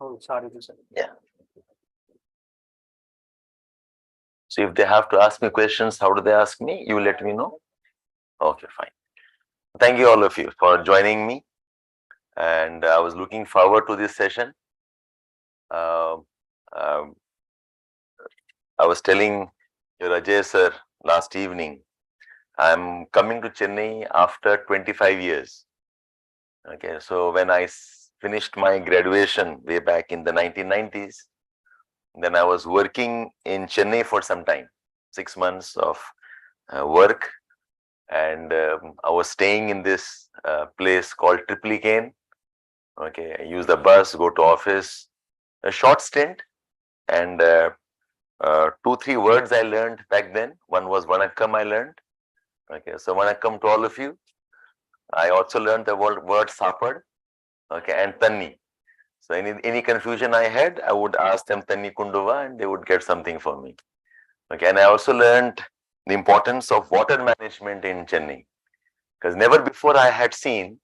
Oh, sorry to say. Yeah. So if they have to ask me questions, how do they ask me? You let me know. Okay, fine. Thank you all of you for joining me. And I was looking forward to this session. Um, um, I was telling your Ajay sir last evening, I'm coming to Chennai after 25 years. Okay, so when I finished my graduation way back in the 1990s, then I was working in Chennai for some time, 6 months of work, and I was staying in this place called Triplicane. Okay, I use the bus, go to office, a short stint, and 2, 3 words I learned back then. One was Vanakkam I learned. Okay, so Vanakkam to all of you. I also learned the word Sapad, okay, and Tanni. So any confusion I had, I would ask them Tanni Kunduva and they would get something for me. Okay, and I also learned the importance of water management in Chennai, because never before I had seen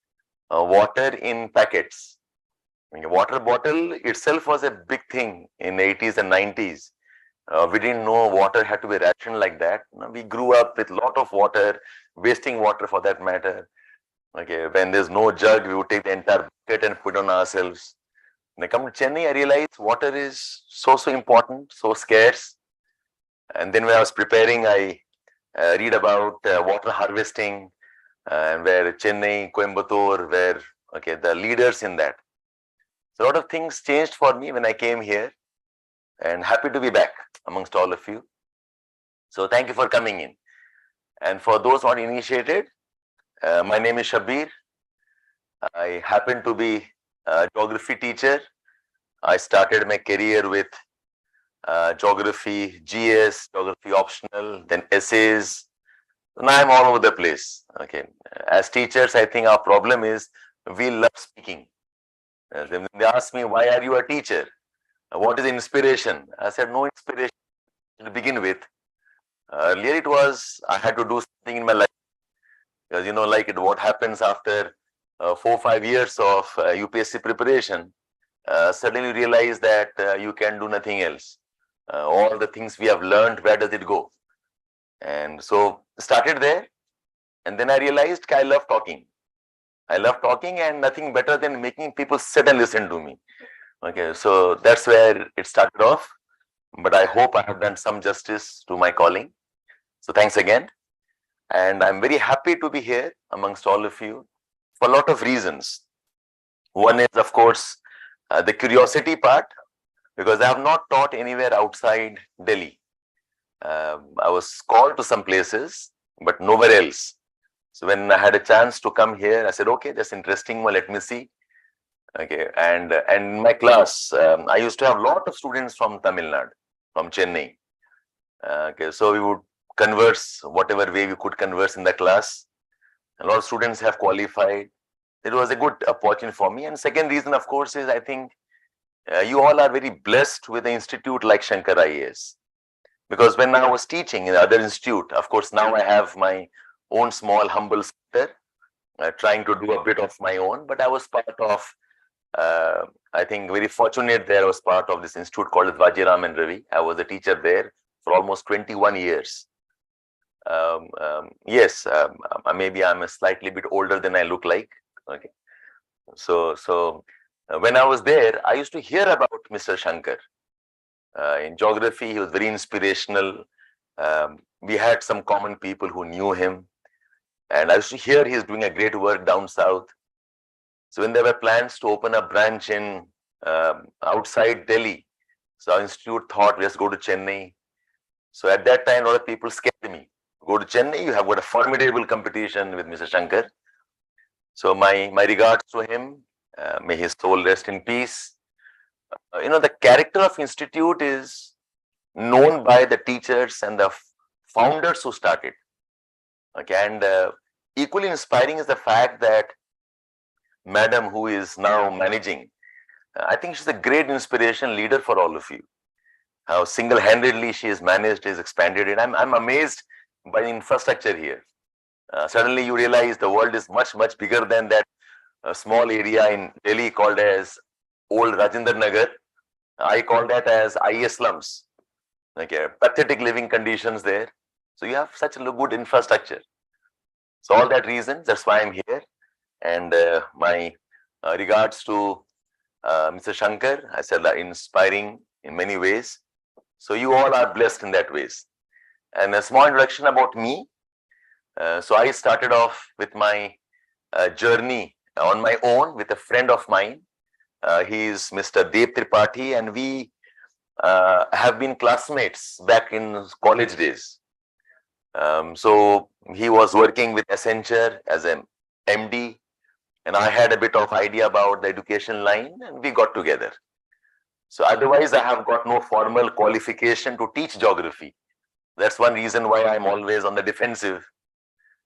water in packets. I mean, water bottle itself was a big thing in 80s and 90s. We didn't know water had to be rationed like that. We grew up with a lot of water, wasting water for that matter. Okay, when there's no jug, we would take the entire bucket and put on ourselves. When I come to Chennai, I realized water is so important, so scarce. And then when I was preparing, I read about water harvesting, and where Chennai, Coimbatore were okay the leaders in that. So a lot of things changed for me when I came here, and happy to be back amongst all of you. So thank you for coming in. And for those not initiated, my name is Shabbir. I happen to be a geography teacher. I started my career with geography, GS, geography optional, then essays. Now I'm all over the place. Okay, as teachers, I think our problem is we love speaking. They ask me, why are you a teacher? What is inspiration? I said, no inspiration to begin with. Earlier it was, I had to do something in my life. Because like what happens after 4 or 5 years of UPSC preparation, suddenly you realize that you can do nothing else. All the things we have learned, where does it go? And so started there, and then I realized I love talking. I love talking, and nothing better than making people sit and listen to me. Okay, so that's where it started off. But I hope I have done some justice to my calling. So thanks again. And I'm very happy to be here amongst all of you for a lot of reasons. One is, of course, the curiosity part, because I have not taught anywhere outside Delhi. I was called to some places, but nowhere else. So when I had a chance to come here, I said, okay, that's interesting. Well, let me see. Okay, and in my class, I used to have a lot of students from Tamil Nadu, from Chennai. Okay, so we would converse whatever way we could converse in the class. A lot of students have qualified. It was a good opportunity for me. And second reason, of course, is I think you all are very blessed with an institute like Shankar IAS. Because when I was teaching in other institute, of course, now I have my own small humble center, trying to do a bit of my own. But I was part of, I think, very fortunate there. I was part of this institute called Vajiram and Ravi. I was a teacher there for almost 21 years. Yes, maybe I'm a slightly bit older than I look like. Okay, so when I was there, I used to hear about Mr. Shankar. In geography, he was very inspirational. We had some common people who knew him, and I used to hear he's doing a great work down south. So when there were plans to open a branch in outside Delhi, so our institute thought, let's go to Chennai. So at that time, a lot of people scared me. Go to Chennai, you have got a formidable competition with Mr. Shankar. So my regards to him. May his soul rest in peace. The character of institute is known by the teachers and the founders who started. Okay, and equally inspiring is the fact that Madam, who is now managing, I think she's a great inspiration leader for all of you. How single-handedly she has managed, has expanded it. I'm amazed by the infrastructure here. Suddenly you realize the world is much bigger than that small area in Delhi called as old Rajendra Nagar. I call that as IS slums. Okay, pathetic living conditions there. So you have such a good infrastructure. So all that reasons, that's why I'm here. And my regards to Mr. Shankar. I said that inspiring in many ways. So you all are blessed in that ways. And a small introduction about me. So I started off with my journey on my own with a friend of mine. He is Mr. Dev Tripathi, and we have been classmates back in college days. So he was working with Accenture as an MD, and I had a bit of idea about the education line, and we got together. So otherwise, I have got no formal qualification to teach geography. That's one reason why I'm always on the defensive.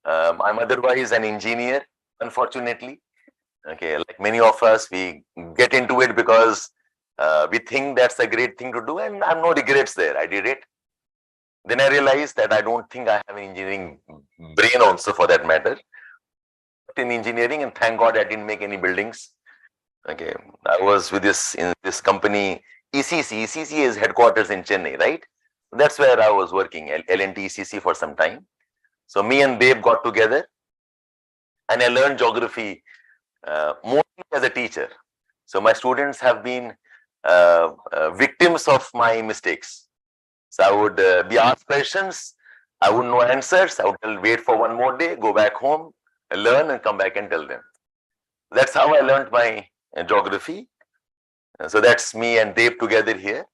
I'm otherwise an engineer, unfortunately. Okay, like many of us, we get into it because we think that's a great thing to do, and I have no regrets there. I did it. Then I realized that I don't think I have an engineering brain also, for that matter. In engineering, and thank God I didn't make any buildings. Okay, I was with this company ECC. ECC is headquarters in Chennai, right? That's where I was working, L&T ECC, for some time. So me and Dave got together, and I learned geography mostly as a teacher. So my students have been victims of my mistakes. So I would be asked questions, I wouldn't know answers. I would wait for one more day, go back home, learn, and come back and tell them. That's how I learned my geography. So that's me and Dave together here.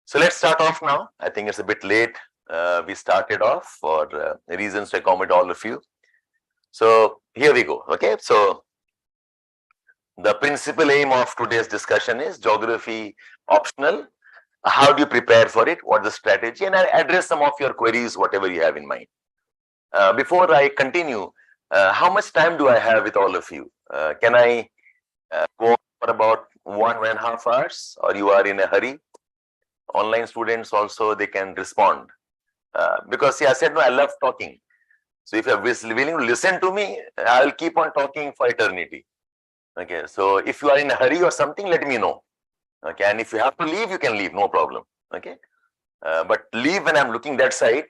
So let's start off now. I think it's a bit late. We started off for reasons to accommodate all of you. So here we go. Okay, so the principal aim of today's discussion is geography optional. How do you prepare for it? What's the strategy? And I'll address some of your queries, whatever you have in mind. Before I continue, how much time do I have with all of you? Can I go for about 1.5 hours, or you are in a hurry? Online students also, they can respond. Because see, I said, no, I love talking. So if you're willing to listen to me, I'll keep on talking for eternity. Okay, so if you are in a hurry or something, let me know. Okay, and if you have to leave, you can leave, no problem. Okay, but leave when I'm looking that side.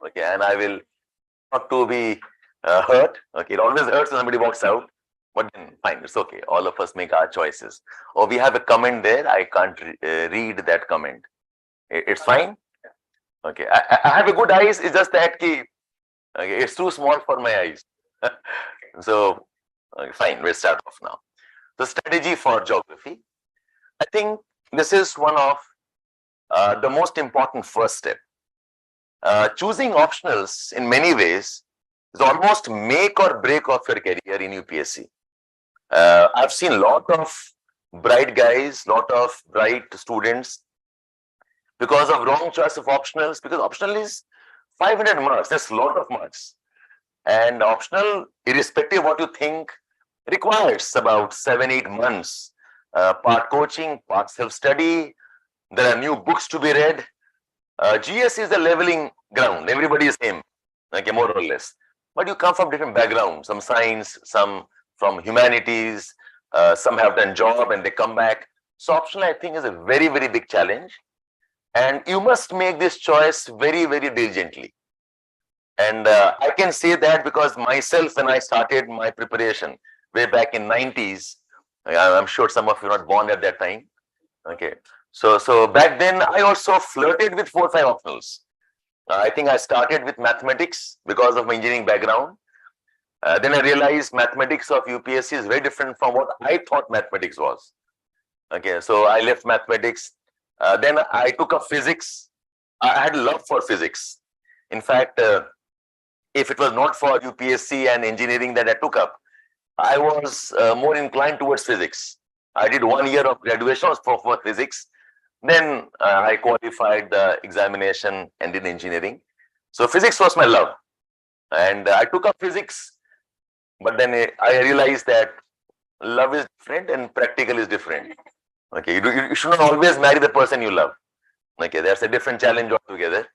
Okay, and I will not to be hurt. Okay, it always hurts when somebody walks out, but then fine, it's okay. All of us make our choices. Oh, we have a comment there. I can't read that comment. It's fine. Okay, I have a good eyes. It's just that okay, it's too small for my eyes. So fine, we'll start off now. The strategy for geography. I think this is one of the most important first step. Choosing optionals in many ways is almost make or break of your career in UPSC. I've seen a lot of bright guys, lot of bright students, because of wrong choice of optionals, because optional is 500 marks, that's a lot of marks. And optional, irrespective of what you think, requires about 7-8 months. Part coaching, part self-study. There are new books to be read. GS is the leveling ground. Everybody is same, okay, more or less. But you come from different backgrounds. Some science, some from humanities. Some have done job and they come back. So optional, I think, is a very, very big challenge. And you must make this choice very, very diligently. And I can say that because myself, when I started my preparation way back in 90s, I'm sure some of you are not born at that time. Okay, so back then I also flirted with 4 or 5 optionals. I think I started with mathematics because of my engineering background. Then I realized mathematics of UPSC is very different from what I thought mathematics was. Okay, so I left mathematics. Then I took up physics. I had a love for physics. In fact, if it was not for UPSC and engineering that I took up, I was more inclined towards physics. I did 1 year of graduation for physics. Then I qualified the examination and did engineering. So physics was my love. And I took up physics, but then I realized that love is different and practical is different. Okay, you should not always marry the person you love. Okay, that's a different challenge altogether.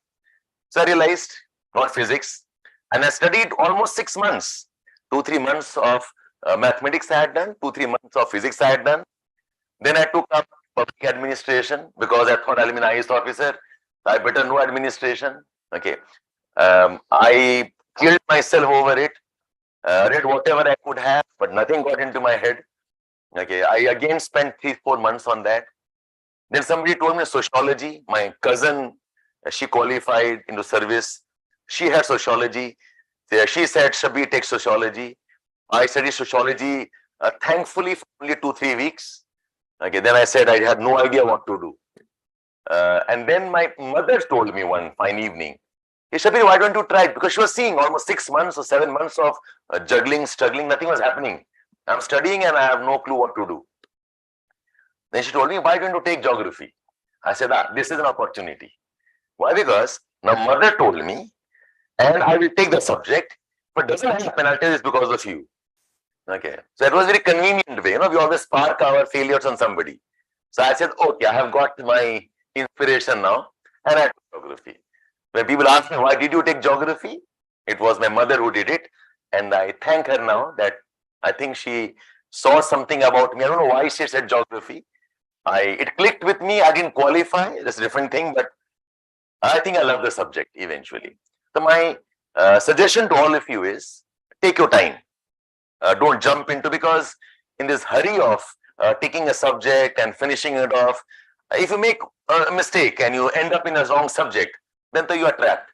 So I realized not physics, and I studied almost 6 months, 2-3 months of mathematics I had done, 2-3 months of physics I had done. Then I took up public administration because I thought I'll be an IAS officer. I better know administration. Okay. I killed myself over it. Read whatever I could have, but nothing got into my head. Okay. I again spent 3-4 months on that. Then somebody told me sociology. My cousin, she qualified into service. She had sociology. She said, Shabbir, take sociology. I studied sociology, thankfully, for only 2-3 weeks. Okay, then I said I had no idea what to do. And then my mother told me one fine evening, hey, Shabbir, why don't you try it? Because she was seeing almost 6 months or 7 months of juggling, struggling, nothing was happening. I'm studying and I have no clue what to do. Then she told me, why don't you take geography? I said, this is an opportunity. Why? Because my mother told me, and I will take the subject, but doesn't happen. I'll tell this because of you. Okay. So that was a very convenient way. We always park our failures on somebody. So I said, okay, I have got my inspiration now, and I took geography. When people ask me, why did you take geography? It was my mother who did it. And I thank her now that I think she saw something about me. I don't know why she said geography. It clicked with me. I didn't qualify. That's a different thing, but I think I love the subject eventually. So my suggestion to all of you is take your time. Don't jump into, because in this hurry of taking a subject and finishing it off, if you make a mistake and you end up in a wrong subject, then you are trapped.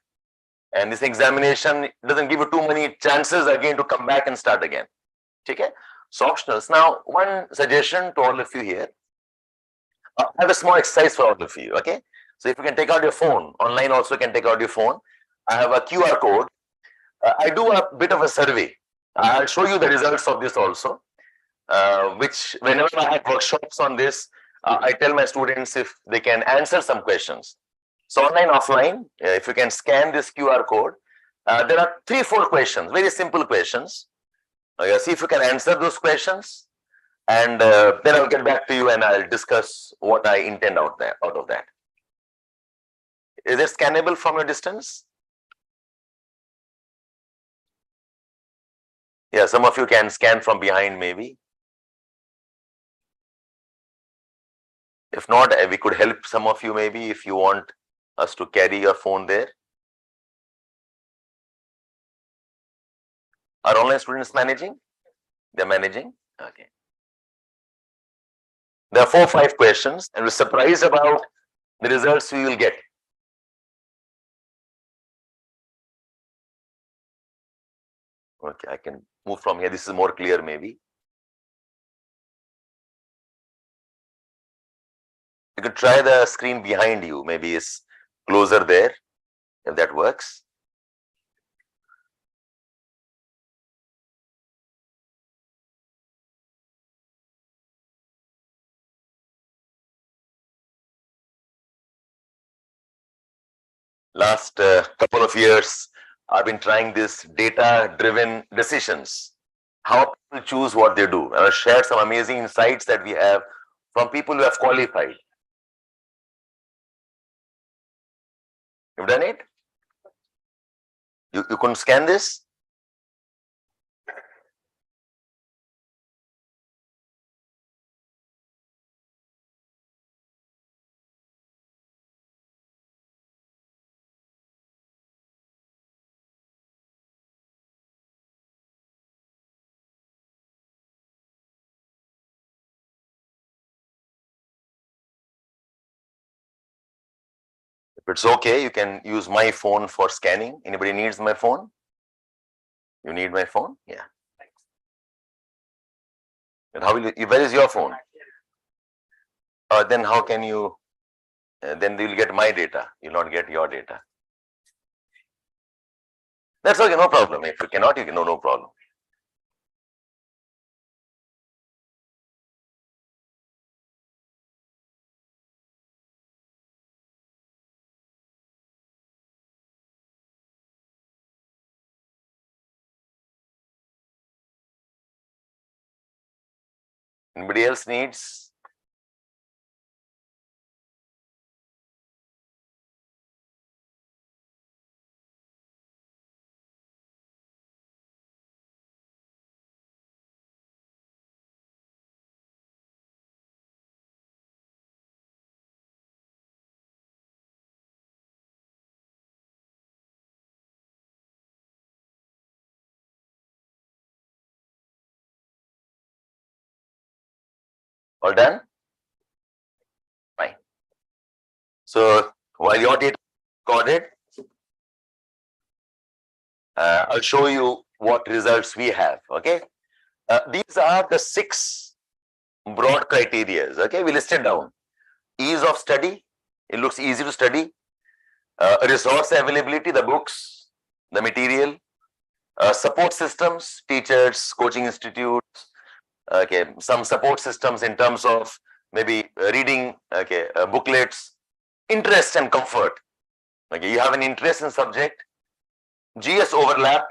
And this examination doesn't give you too many chances again to come back and start again. Okay? So optionals. Now, one suggestion to all of you here. I have a small exercise for all of you. Okay? So if you can take out your phone, online also can take out your phone. I have a QR code. I do a bit of a survey. I'll show you the results of this also. Which whenever I have workshops on this, I tell my students if they can answer some questions. So online, offline, if you can scan this QR code, there are 3-4 questions, very simple questions. See if you can answer those questions, and then I'll get back to you and I'll discuss what I intend out of that. Is it scannable from your distance? Yeah, some of you can scan from behind maybe. If not, we could help some of you maybe if you want us to carry your phone there. Are online students managing? They're managing? Okay. There are 4-5 questions, and we're surprised about the results we will get. Okay, I can move from here. This is more clear maybe. You could try the screen behind you. Maybe it's closer there, if that works. Last couple of years, I've been trying this data-driven decisions. How people choose what they do. And I'll share some amazing insights that we have from people who have qualified. You've done it? You couldn't scan this? If it's okay, you can use my phone for scanning. Anybody needs my phone? You need my phone? Yeah. And how will you, where is your phone? Then how can you, then you'll get my data. You'll not get your data. That's okay, no problem. If you cannot, you can, no problem. Anybody else needs? All done? Fine. So while your data is recorded, I'll show you what results we have. Okay. These are the 6 broad criteria. Okay, we listed down. Ease of study. It looks easy to study. Resource availability, the books, the material. Support systems, teachers, coaching institutes. Okay, some support systems in terms of maybe reading, okay, booklets, interest and comfort. Okay, you have an interest in subject, GS overlap,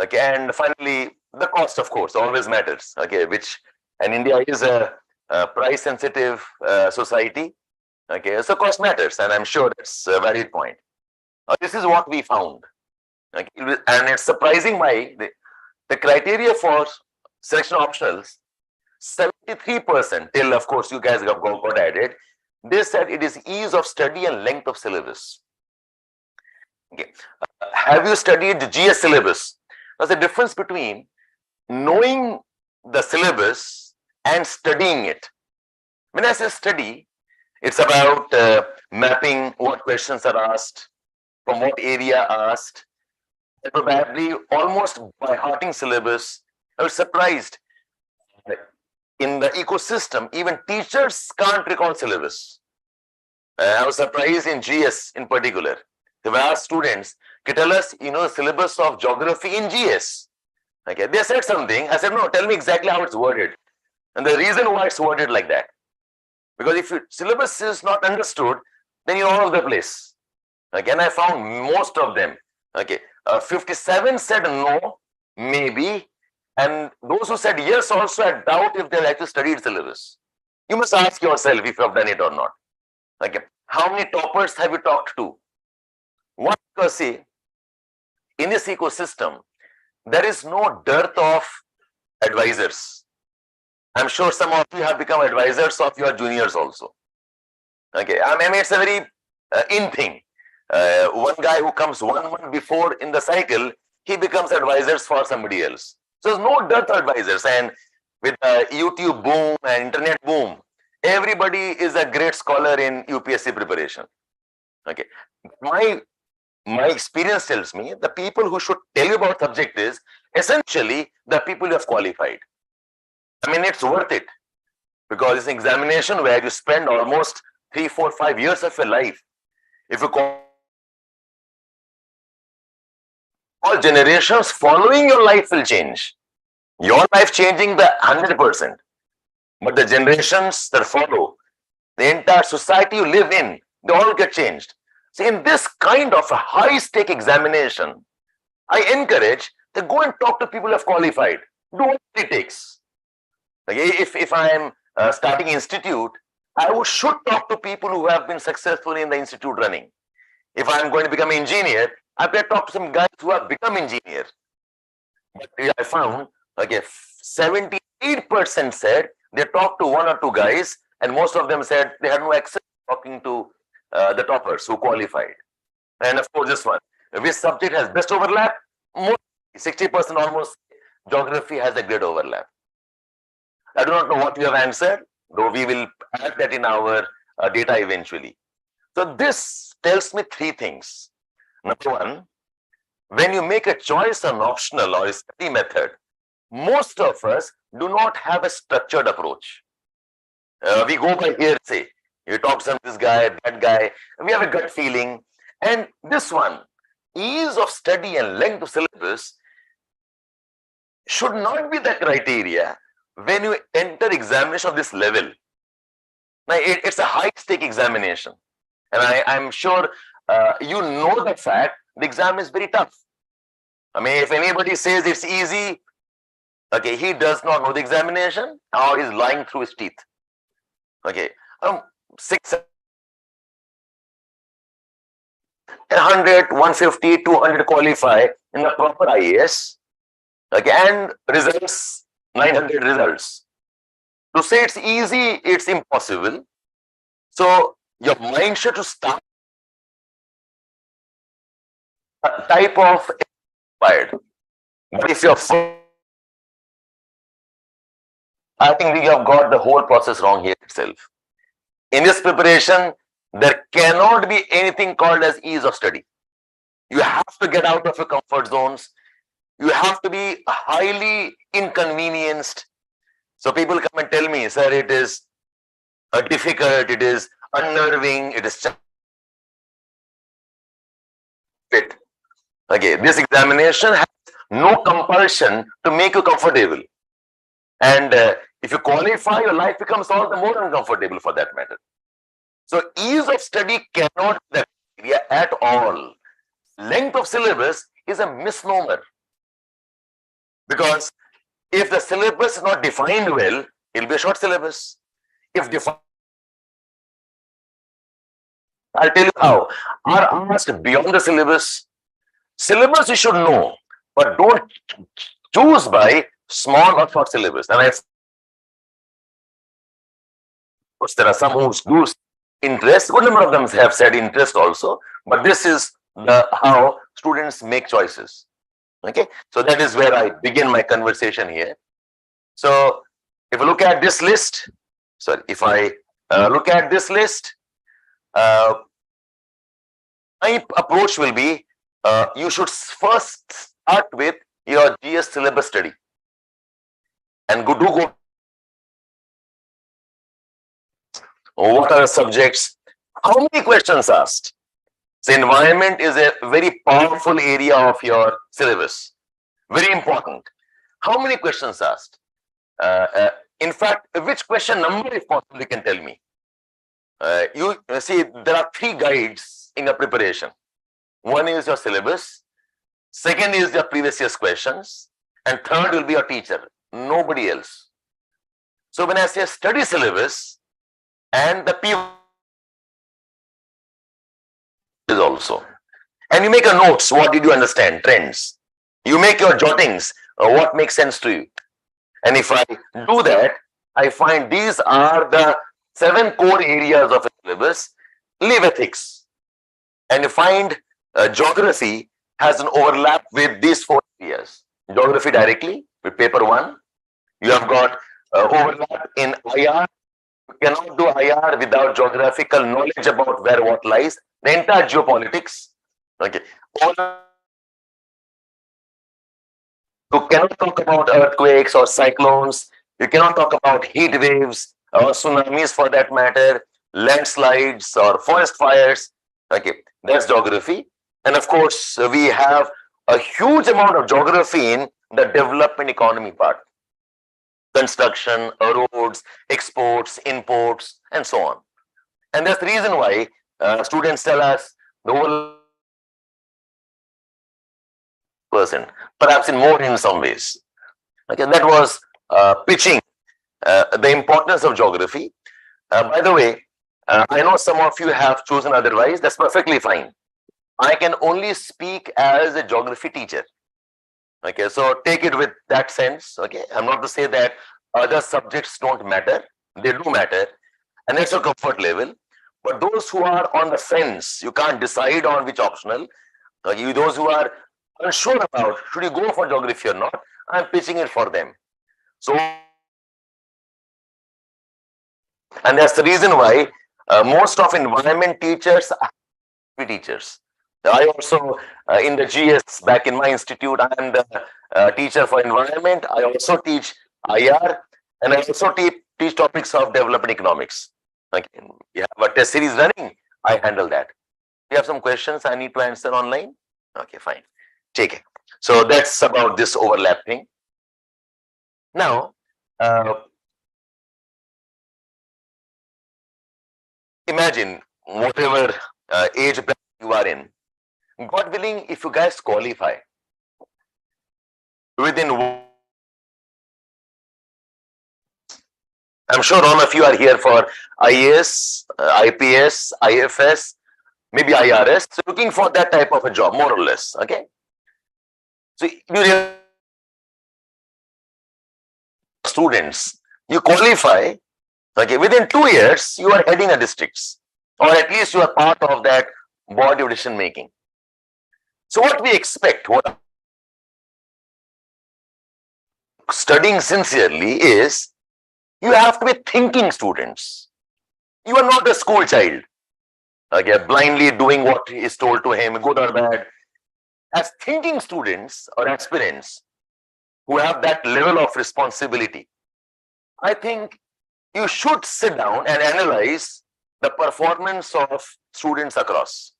okay, and finally the cost, of course, always matters. Okay, which, and India is a price sensitive society. Okay, so cost matters, and I'm sure that's a valid point. This is what we found. Okay, and it's surprising why the criteria for selection optionals, 73%, till of course you guys got added, they said it is ease of study and length of syllabus. Okay. Have you studied the GS syllabus? There's a difference between knowing the syllabus and studying it. When I say study, it's about mapping what questions are asked, from what area asked, and probably almost by hearting syllabus. I was surprised. In the ecosystem, even teachers can't recall syllabus. I was surprised in GS in particular. They asked students, "Can tell us, the syllabus of geography in GS?" Okay, they said something. I said, "No, tell me exactly how it's worded." And the reason why it's worded like that, because if your syllabus is not understood, then you're all over the place. Again, I found most of them. Okay, 57 said no, maybe, and those who said yes also, I doubt if they'll actually studied syllabus. You must ask yourself if you have done it or not. Okay, how many toppers have you talked to? What, because see, in this ecosystem, there is no dearth of advisors. I'm sure some of you have become advisors of your juniors also. Okay, I mean, it's a very in thing. One guy who comes 1 month before in the cycle, he becomes advisors for somebody else. So there's no dearth of advisors, and with YouTube boom and internet boom, everybody is a great scholar in UPSC preparation. Okay, my experience tells me the people who should tell you about subject is essentially the people who have qualified. I mean, it's worth it because it's an examination where you spend almost 3, 4, 5 years of your life. If you call all generations following, your life will change. Your life changing the 100%, but the generations that follow, the entire society you live in, they all get changed. So in this kind of a high stake examination, I encourage to go and talk to people who have qualified. Do what it takes. Okay, if I am starting institute, I should talk to people who have been successful in the institute running. If I'm going to become an engineer, I better talk to some guys who have become engineers. But I found, okay, 78% said they talked to 1 or 2 guys, and most of them said they had no access to talking to the toppers who qualified. And of course, this one, which subject has best overlap? More, 60% almost, geography has a great overlap. I do not know what you have answered, though we will add that in our data eventually. So this tells me 3 things. Number 1, when you make a choice on optional or a study method, most of us do not have a structured approach. We go by hearsay. You talk to this guy, that guy, we have a gut feeling. And this one, ease of study and length of syllabus should not be the criteria when you enter examination of this level. Now, it's a high stake examination. And I'm sure you know the fact the exam is very tough. I mean, if anybody says it's easy, okay, he does not know the examination or is lying through his teeth. Okay, 100, 150, 200 qualify in the proper IAS. Okay, and results 900 results. To say it's easy, it's impossible. So your mind should to start a type of inspired. But if you're I think we have got the whole process wrong here itself. In this preparation, there cannot be anything called as ease of study. You have to get out of your comfort zones. You have to be highly inconvenienced. So people come and tell me, sir, it is difficult, it is unnerving, it is fit. Okay, this examination has no compulsion to make you comfortable. And if you qualify, your life becomes all the more uncomfortable for that matter. So ease of study cannot be the criteria at all. Length of syllabus is a misnomer. Because if the syllabus is not defined well, it will be a short syllabus. If defined, I'll tell you how. Are asked beyond the syllabus. Syllabus you should know, but don't choose by small or short syllabus. And there are some who do interest. Good number of them have said interest also, but this is the how students make choices. Okay, so that is where I begin my conversation here. So if you look at this list, sorry, if I look at this list, my approach will be you should first start with your GS syllabus study and go. What are the subjects? How many questions asked? So environment is a very powerful area of your syllabus. Very important. How many questions asked? In fact, which question number, if possible, you can tell me. You see, there are 3 guides in your preparation. One is your syllabus, second is your previous year's questions, and third will be your teacher, nobody else. So when I say study syllabus and the P is also, and you make a notes, what did you understand, trends. You make your jottings, what makes sense to you. And if I do that, I find these are the 7 core areas of a syllabus. Leave ethics. And you find geography has an overlap with these 4 areas. Geography directly with paper 1. You have got overlap in IR. You cannot do IR without geographical knowledge about where what lies. The entire geopolitics. Okay. You cannot talk about earthquakes or cyclones. You cannot talk about heat waves or tsunamis for that matter, landslides or forest fires. Okay, that's geography. And of course, we have a huge amount of geography in the development economy part. Construction, roads, exports, imports, and so on. And that's the reason why students tell us the whole percent, perhaps in more in some ways. Okay, that was pitching the importance of geography. By the way, I know some of you have chosen otherwise. That's perfectly fine. I can only speak as a geography teacher. Okay, so take it with that sense. Okay, I'm not to say that other subjects don't matter. They do matter, and it's a comfort level. But those who are on the fence, you can't decide on which optional. Those who are unsure about should you go for geography or not, I'm pitching it for them. So, and that's the reason why most of environment teachers are teachers. I also in the GS back in my institute, I am the teacher for environment. I also teach IR, and I also teach topics of development economics. Okay, we have a test series running. I handle that. You have some questions I need to answer online? Okay, fine. Take it. So that's about this overlapping. Now, imagine whatever age bracket you are in. God willing, if you guys qualify within, I'm sure all of you are here for IAS, IPS, IFS, maybe IRS, so looking for that type of a job, more or less. Okay. So you students, you qualify, okay, within 2 years, you are heading a districts, or at least you are part of that body of decision making. So what we expect, what studying sincerely is You have to be thinking students. You are not a school child, okay, blindly doing what is told to him, good or bad. As thinking students or aspirants who have that level of responsibility, I think you should sit down and analyze the performance of students across.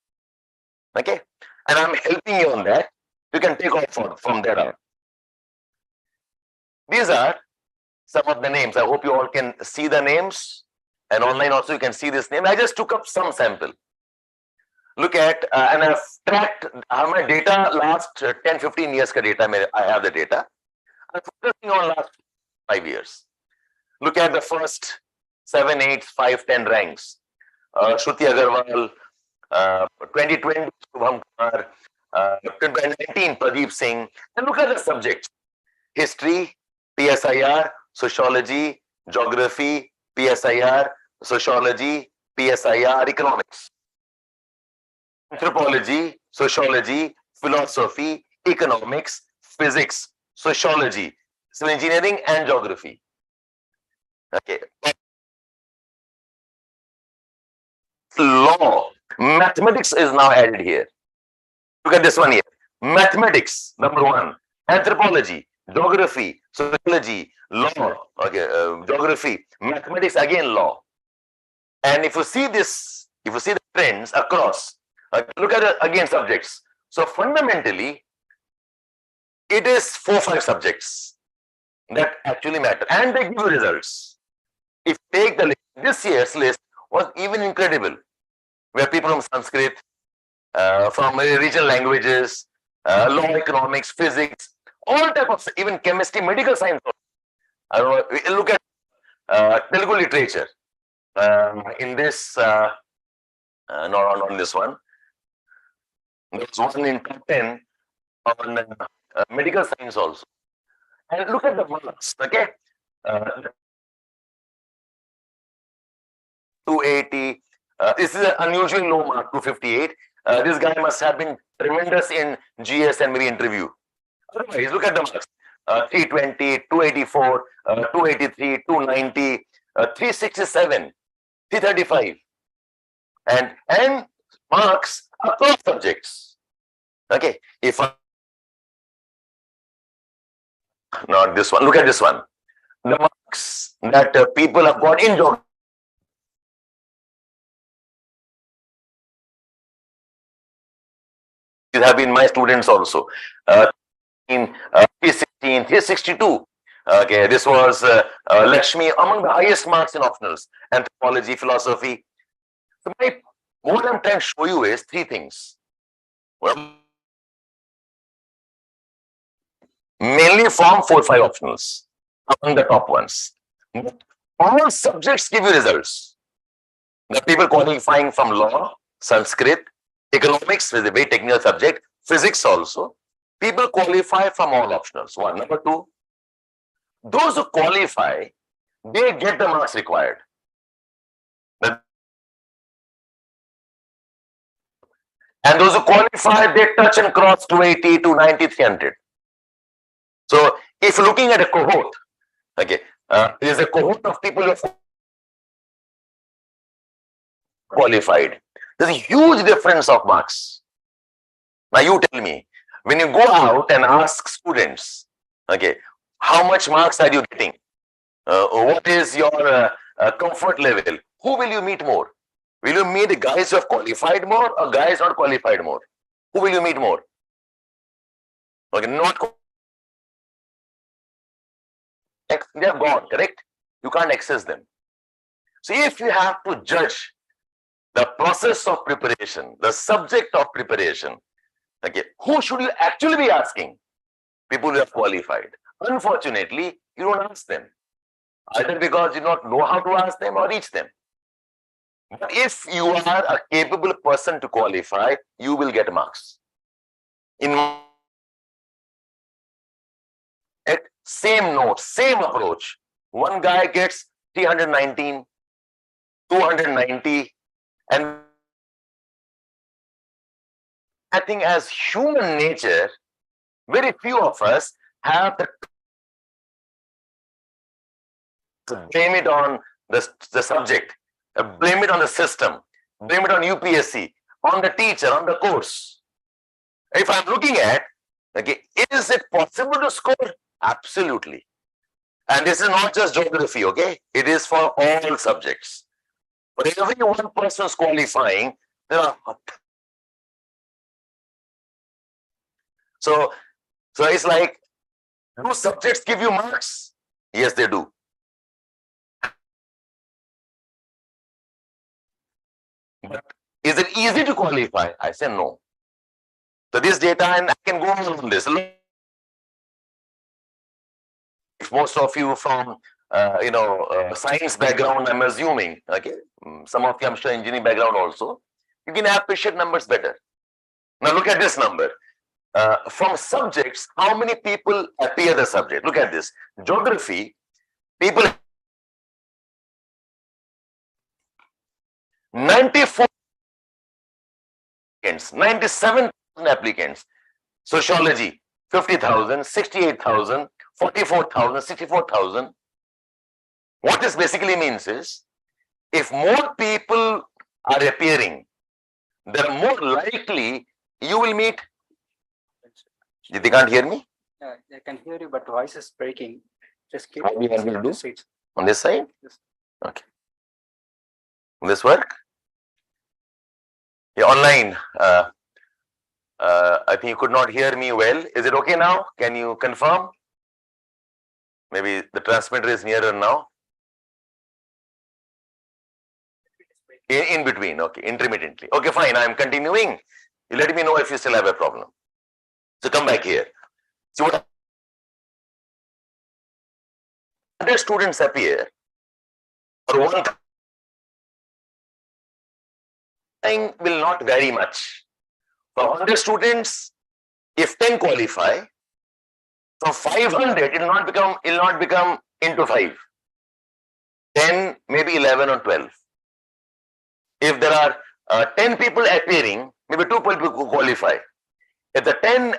Okay, and I'm helping you on that. You can take off from there on. These are some of the names. I hope you all can see the names, and online also you can see this name. I just took up some sample. Look at, and I've tracked my data last 10-15 years ka data. I have the data. I'm focusing on last 5 years. Look at the first 7, 8, 5, 10 ranks. Shruti Agarwal, 2020 Shubham Kumar, 2019 Pradeep Singh. And look at the subjects: history, PSIR, sociology, geography, PSIR, sociology, PSIR, economics, anthropology, sociology, philosophy, economics, physics, sociology, civil engineering, and geography. Okay. Law, mathematics is now added here. Look at this one here. Mathematics, number 1. Anthropology, geography, sociology, law. Okay, geography, mathematics, again law. And if you see this, if you see the trends across, look at the, again, subjects. So fundamentally, it is 4-5 subjects that actually matter, and they give you results. If you take the list, this year's list was even incredible, where people from Sanskrit, from regional languages, law, economics, physics, all type of, even chemistry, medical science. I don't know, look at Telugu literature. In this, not on this one, there's one in top 10 on medical science also. And look at the marks, okay? 280. This is an unusually low mark, 258. This guy must have been tremendous in GS and maybe interview. Otherwise, look at the marks: 320, 284, 283, 290, 367, 335, and marks across subjects. Okay, if not this one, look at this one. The marks that people have got in geography have been my students also. In 316, 362. Okay, this was Lakshmi, among the highest marks in optionals: anthropology, philosophy. So what I'm trying to show you is 3 things. Well, mainly from 4-5 optionals among the top ones. All subjects give you results. The people qualifying from law, Sanskrit, economics is a very technical subject, physics also. People qualify from all optionals. 1. Number 2, those who qualify, they get the marks required. And those who qualify, they touch and cross 280, 290, 300. So if looking at a cohort, okay, there's a cohort of people who are qualified. There's a huge difference of marks. Now you tell me, when you go out and ask students, okay, how much marks are you getting? What is your comfort level? Who will you meet more? Will you meet guys who have qualified more or guys not qualified more? Who will you meet more? Okay, not they are gone, correct? You can't access them. So if you have to judge the process of preparation, the subject of preparation, okay, who should you actually be asking? People who have qualified. Unfortunately, you don't ask them, either because you don't know how to ask them or reach them. But if you are a capable person to qualify, you will get marks. In same note, same approach, one guy gets 319, 290, and I think as human nature, very few of us have the blame it on the subject, blame it on the system, blame it on UPSC, on the teacher, on the course. If I'm looking at, okay, is it possible to score? Absolutely. And this is not just geography, okay? It is for all subjects. For every one person qualifying, there are. So it's like, do subjects give you marks? Yes, they do. But is it easy to qualify? I say no. So this data, and I can go on this. Most of you from science background, I'm assuming, okay, some of you, I'm sure, engineering background also, you can appreciate numbers better. Now look at this number. From subjects, how many people appear the subject? Look at this. Geography, people 94 applicants, 97,000 applicants. Sociology, 50,000, 68,000, 44,000, 64,000. What this basically means is, if more people are appearing, then more likely you will meet. They can't hear me? Yeah, I can hear you, but voice is breaking. Just keep What do you want me to do? seats. On this side? Yes. Okay. Will this work? Yeah, online. I think you could not hear me well. Is it okay now? Can you confirm? Maybe the transmitter is nearer now. In between, okay, intermittently. Okay, fine. I'm continuing. You let me know if you still have a problem. So come back here. So what 100 students appear, or one thing will not vary much. For 100 students, if 10 qualify, from 500 it will not become into 5. 10, maybe 11 or 12. If there are 10 people appearing, maybe 2 people qualify. If the 10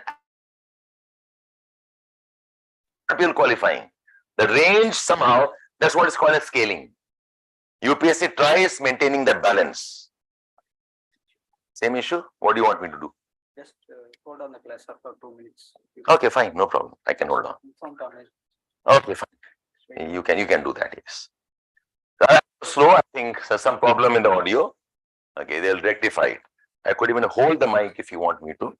people qualifying, the range somehow, that's what is called as scaling. UPSC tries maintaining that balance. Same issue? What do you want me to do? Just hold on the class for 2 minutes. Okay, fine, no problem. I can hold on. Okay, fine. You can do that, yes. Slow, I think there's some problem in the audio. Okay, they'll rectify it. I could even hold the mic if you want me to.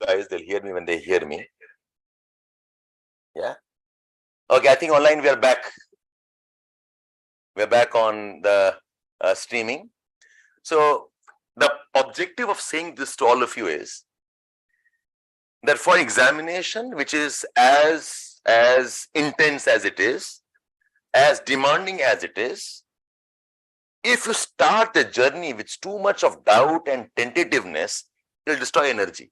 Guys, they'll hear me when they hear me. Yeah. Okay, I think online we are back. We're back on the streaming. So the objective of saying this to all of you is that for examination, which is as intense as it is, as demanding as it is, if you start the journey with too much of doubt and tentativeness, it will destroy energy.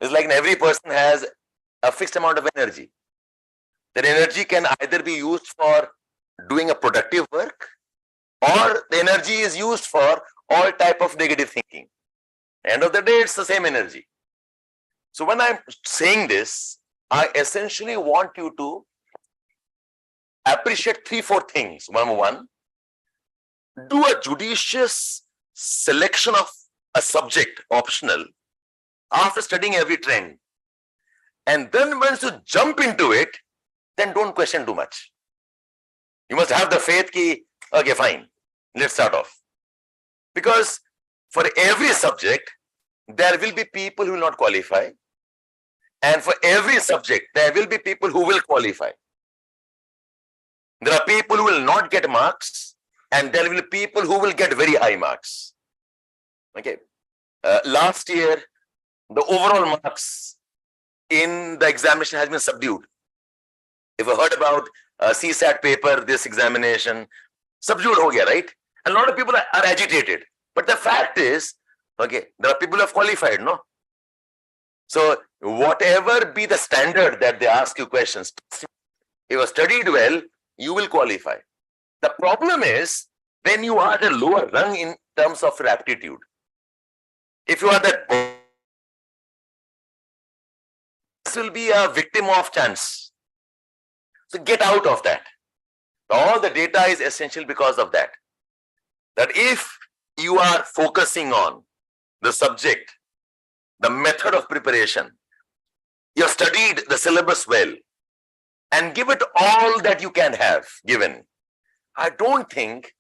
It's like every person has a fixed amount of energy. That energy can either be used for doing a productive work, or the energy is used for all type of negative thinking. End of the day, it's the same energy. So when I'm saying this, I essentially want you to appreciate 3-4 things. Number one, do a judicious selection of a subject, optional, after studying every trend. And then once you jump into it, then don't question too much. You must have the faith ki, okay, fine. Let's start off. Because for every subject, there will be people who will not qualify. And for every subject, there will be people who will qualify. There are people who will not get marks, and there will be people who will get very high marks. Okay. Last year, the overall marks in the examination has been subdued. If you heard about CSAT paper, this examination, subdued ho gaya, right? And a lot of people are agitated. But the fact is, okay, there are people who have qualified, no? So whatever be the standard that they ask you questions, if you have studied well, you will qualify. The problem is when you are at a lower rung in terms of your aptitude. If you are that, this will be a victim of chance. So get out of that. All the data is essential because of that. That if you are focusing on the subject, the method of preparation, you have studied the syllabus well, and give it all that you can have given, I don't think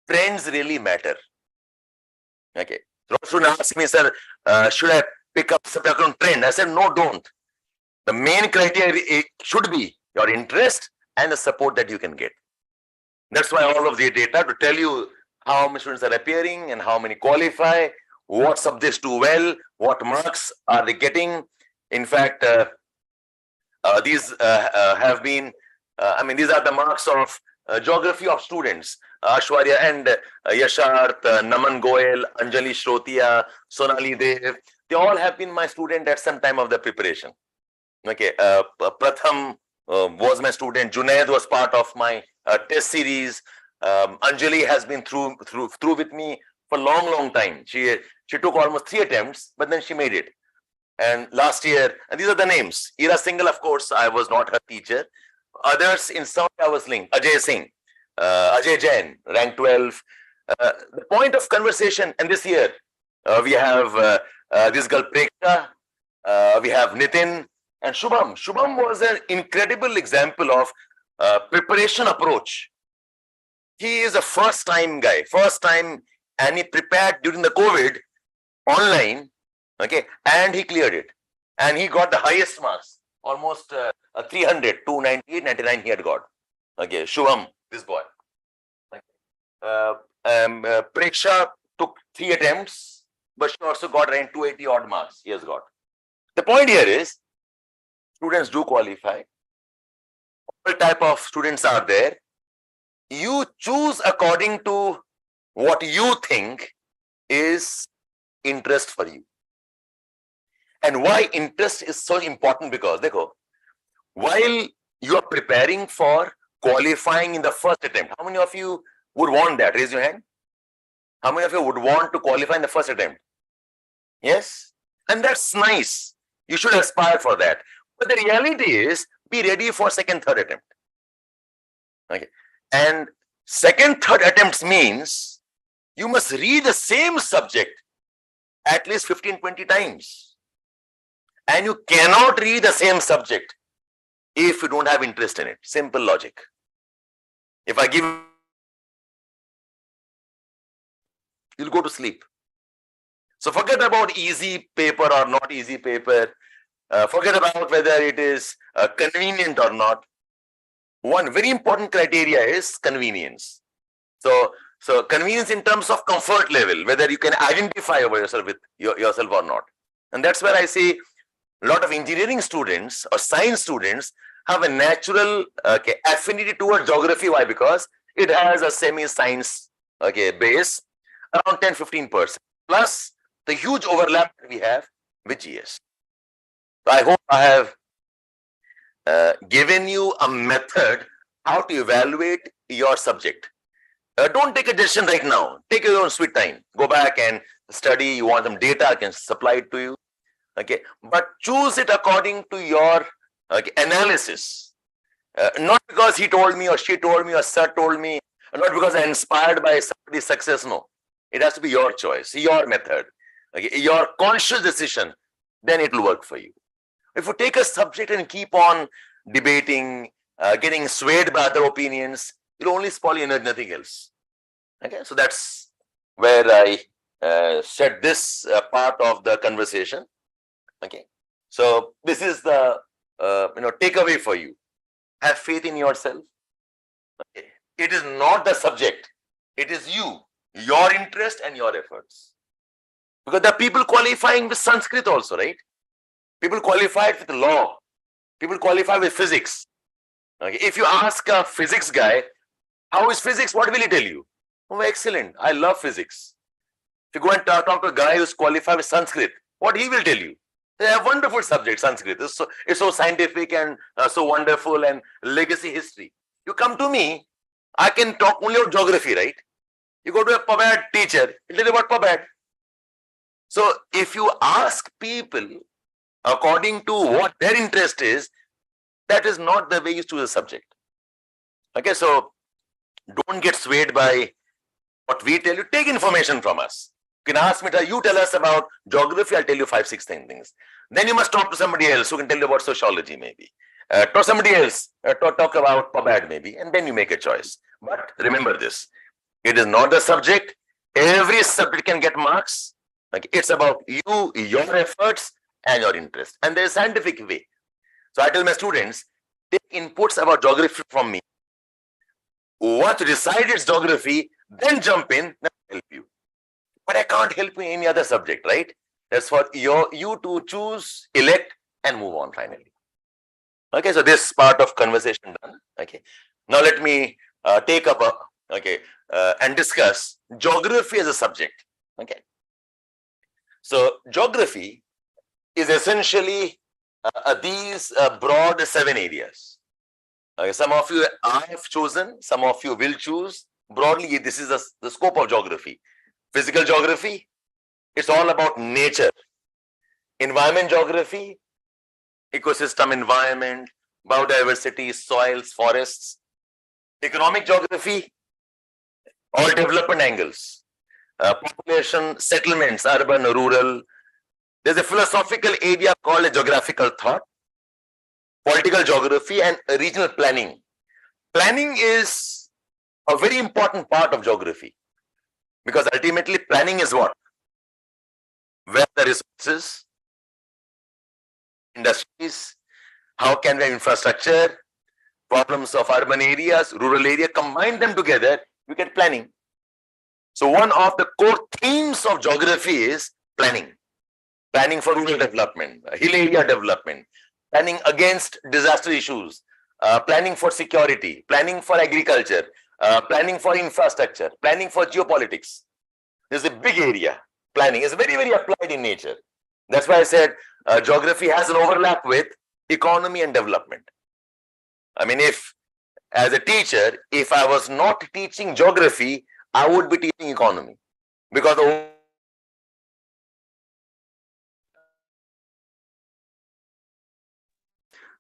trends really matter. Okay. So student asked me, sir, should I pick up subject on trend? I said, no, don't. The main criteria should be your interest and the support that you can get. That's why all of the data to tell you how many students are appearing and how many qualify, what subjects do well, what marks are they getting. In fact, these have been, these are the marks of geography of students. Ashwarya and Yasharth, Naman Goel, Anjali Shrotia, Sonali Dev, they all have been my student at some time of the preparation. Okay, Pratham was my student. Junaid was part of my test series. Anjali has been through with me for long time. She took almost 3 attempts, but then she made it. And last year, and these are the names. Ira Singhal, of course, I was not her teacher. Others in South I was linked. Ajay Singh, Ajay Jain, rank 12. The point of conversation, and this year we have this girl Preksha, we have Nitin and Shubham. Shubham was an incredible example of preparation approach. He is a first time guy, and he prepared during the COVID online. Okay, and he cleared it, and he got the highest marks, almost 300, 298, 99 he had got. Okay, Shubham, this boy. Preksha took 3 attempts, but she also got rank 280 odd marks. He has got. The point here is, students do qualify. All type of students are there. You choose according to what you think is interest for you. And why interest is so important, because while you are preparing for qualifying in the first attempt, how many of you would want that? Raise your hand. How many of you would want to qualify in the first attempt? Yes, and that's nice. You should aspire for that. But the reality is, be ready for second, third attempt. Okay, and second, third attempts means you must read the same subject at least 15, 20 times. And you cannot read the same subject if you don't have interest in it. Simple logic. If I give, you'll go to sleep. So forget about easy paper or not easy paper. Forget about whether it is convenient or not. One very important criteria is convenience. So convenience in terms of comfort level, whether you can identify yourself with yourself or not. And that's where I say a lot of engineering students or science students have a natural affinity towards geography. Why? Because it has a semi-science base, around 10-15%, plus the huge overlap that we have with GS. So I hope I have given you a method how to evaluate your subject. Don't take a decision right now. Take your own sweet time. Go back and study. You want some data, I can supply it to you. Okay, but choose it according to your analysis. Not because he told me or she told me or sir told me, not because I'm inspired by somebody's success. No, it has to be your choice, your method, your conscious decision. Then it will work for you. If you take a subject and keep on debating, getting swayed by other opinions, you'll only spoil your energy, nothing else. Okay, so that's where I said this part of the conversation. Okay, so this is the takeaway for you. Have faith in yourself. Okay. It is not the subject; it is you, your interest and your efforts. Because there are people qualifying with Sanskrit also, right? People qualified with law. People qualify with physics. Okay. If you ask a physics guy, how is physics? What will he tell you? Oh, excellent. I love physics. If you go and talk to a guy who's qualified with Sanskrit, what he will tell you? They have wonderful subject, Sanskrit. It's so scientific and so wonderful and legacy history. You come to me, I can talk only about geography, right? You go to a PubAd teacher, he'll tell you about PubAd. So if you ask people according to what their interest is, that is not the way you choose a subject. Okay, so don't get swayed by what we tell you. Take information from us. You can ask me, you tell us about geography, I'll tell you 5, 6 things. Then you must talk to somebody else who can tell you about sociology, maybe. Talk somebody else, talk about PubAd, maybe, and then you make a choice. But remember this, it is not the subject. Every subject can get marks. Like, it's about you, your efforts, and your interest. And there's a scientific way. So I tell my students, take inputs about geography from me. What decides geography, then jump in, then I'll help you. But I can't help you in any other subject, right? That's for you to choose, elect, and move on finally. Okay, so this part of conversation done. Okay, now let me take up and discuss geography as a subject. Okay, so geography is essentially these broad 7 areas. Okay, some of you I have chosen, some of you will choose. Broadly, this is the scope of geography. Physical geography, it's all about nature. Environment geography, ecosystem environment, biodiversity, soils, forests. Economic geography, all development angles. Population, settlements, urban, rural. There's a philosophical area called a geographical thought. Political geography and regional planning. Planning is a very important part of geography, because ultimately planning is what? Where the resources, industries, how can we have infrastructure, problems of urban areas, rural area, combine them together, we get planning. So one of the core themes of geography is planning. Planning for rural development, hill area development, planning against disaster issues, planning for security, planning for agriculture, planning for infrastructure, planning for geopolitics. There's a big area. Planning is very, very applied in nature. That's why I said geography has an overlap with economy and development. I mean, as a teacher, if I was not teaching geography, I would be teaching economy, because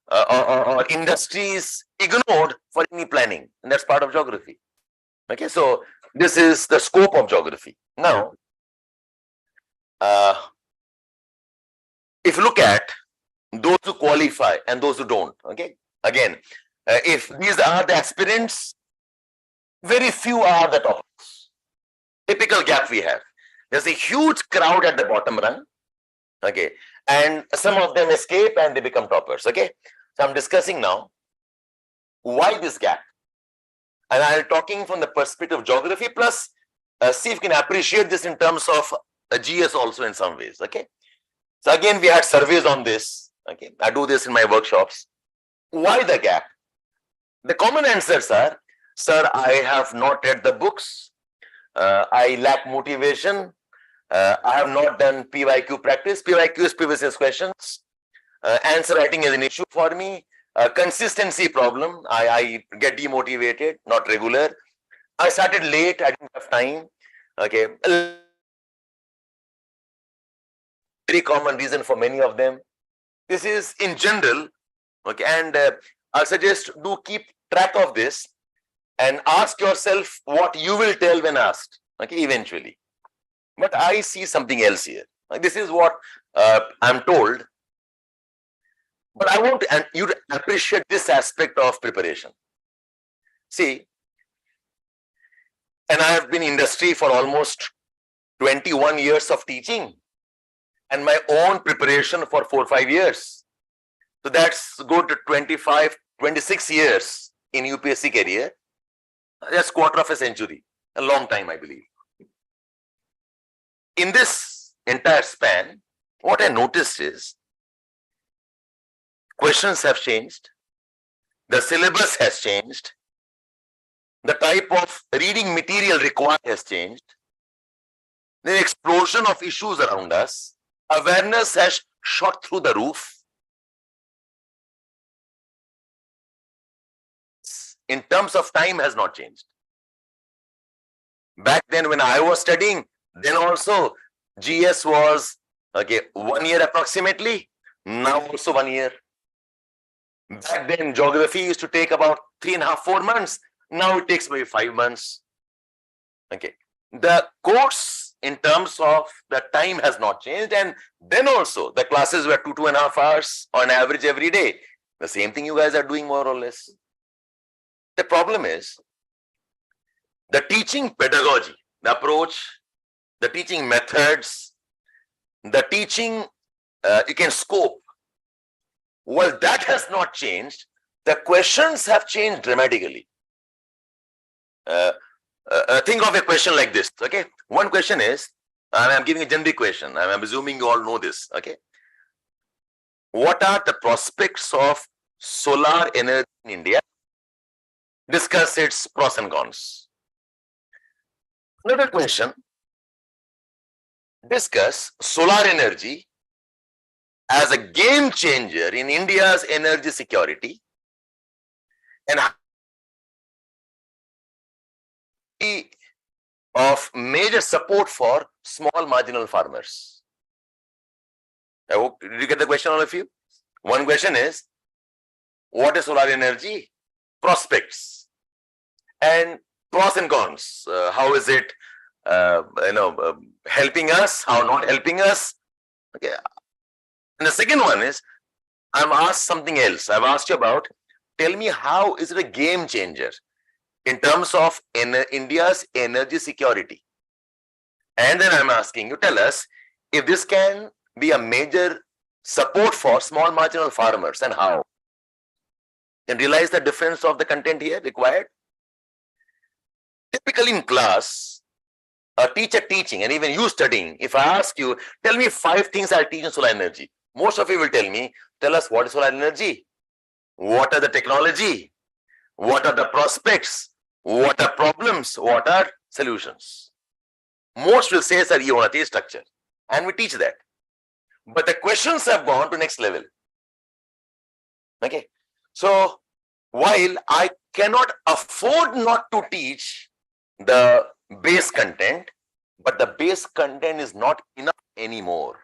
or industries ignored for any planning, and that's part of geography. Okay, so this is the scope of geography. Now, if you look at those who qualify and those who don't, okay, again, if these are the aspirants, very few are the toppers. Typical gap we have. There's a huge crowd at the bottom rung, okay, and some of them escape and they become toppers. Okay, so I'm discussing now why this gap, and I'm talking from the perspective of geography, plus see if you can appreciate this in terms of GS also in some ways. Okay, so again, we had surveys on this. Okay, I do this in my workshops. Why the gap? The common answers are, sir, I have not read the books, I lack motivation, I have not done PYQ practice. PYQ is previous year's questions. Answer writing is an issue for me. Consistency problem, I get demotivated, not regular. I started late, I didn't have time. Okay, very common reason for many of them. This is in general. Okay, and I'll suggest do keep track of this and ask yourself what you will tell when asked. Okay, eventually. But I see something else here. This is what I'm told. But I want you to appreciate this aspect of preparation. See, And I have been in industry for almost 21 years of teaching and my own preparation for 4-5 years. So that's good to 25, 26 years in UPSC career. That's quarter of a century, a long time, I believe. In this entire span, what I noticed is questions have changed, the syllabus has changed, the type of reading material required has changed, the explosion of issues around us, awareness has shot through the roof. In terms of time has not changed. Back then when I was studying, then also GS was 1 year approximately, now also 1 year. Back then geography used to take about 3.5-4 months, now it takes maybe 5 months. Okay, the course in terms of the time has not changed, and then also the classes were 2.5 hours on average every day. The same thing you guys are doing more or less. The problem is the teaching pedagogy, the approach, the teaching methods, the teaching you can scope. Well, that has not changed. The questions have changed dramatically. Think of a question like this. Okay, one question is, I'm giving a generic question. I'm assuming you all know this. Okay, what are the prospects of solar energy in India? Discuss its pros and cons. Another question, discuss solar energy as a game changer in India's energy security and of major support for small marginal farmers. I hope, did you get the question, all of you? One question is, what is solar energy? Prospects and pros and cons. How is it helping us, how not helping us? Okay. And the second one is, I'm asked something else. I've asked you about, tell me how is it a game changer in terms of India's energy security? And then I'm asking you, tell us if this can be a major support for small marginal farmers and how. And realize the difference of the content here required. Typically in class, a teacher teaching and even you studying, if I ask you, tell me 5 things I'll teach in solar energy, most of you will tell me, tell us what is solar energy, what are the technology, what are the prospects, what are problems, what are solutions. Most will say, sir, you want to teach structure, and we teach that. But the questions have gone to next level. Okay, so while I cannot afford not to teach the base content, but the base content is not enough anymore.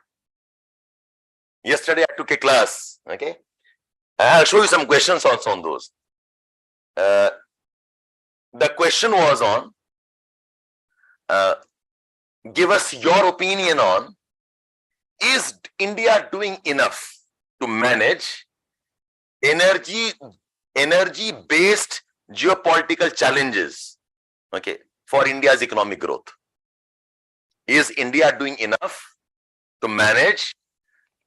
Yesterday I took a class, okay, I'll show you some questions also on those. The question was on give us your opinion on, is India doing enough to manage energy based geopolitical challenges, okay, for India's economic growth? Is India doing enough to manage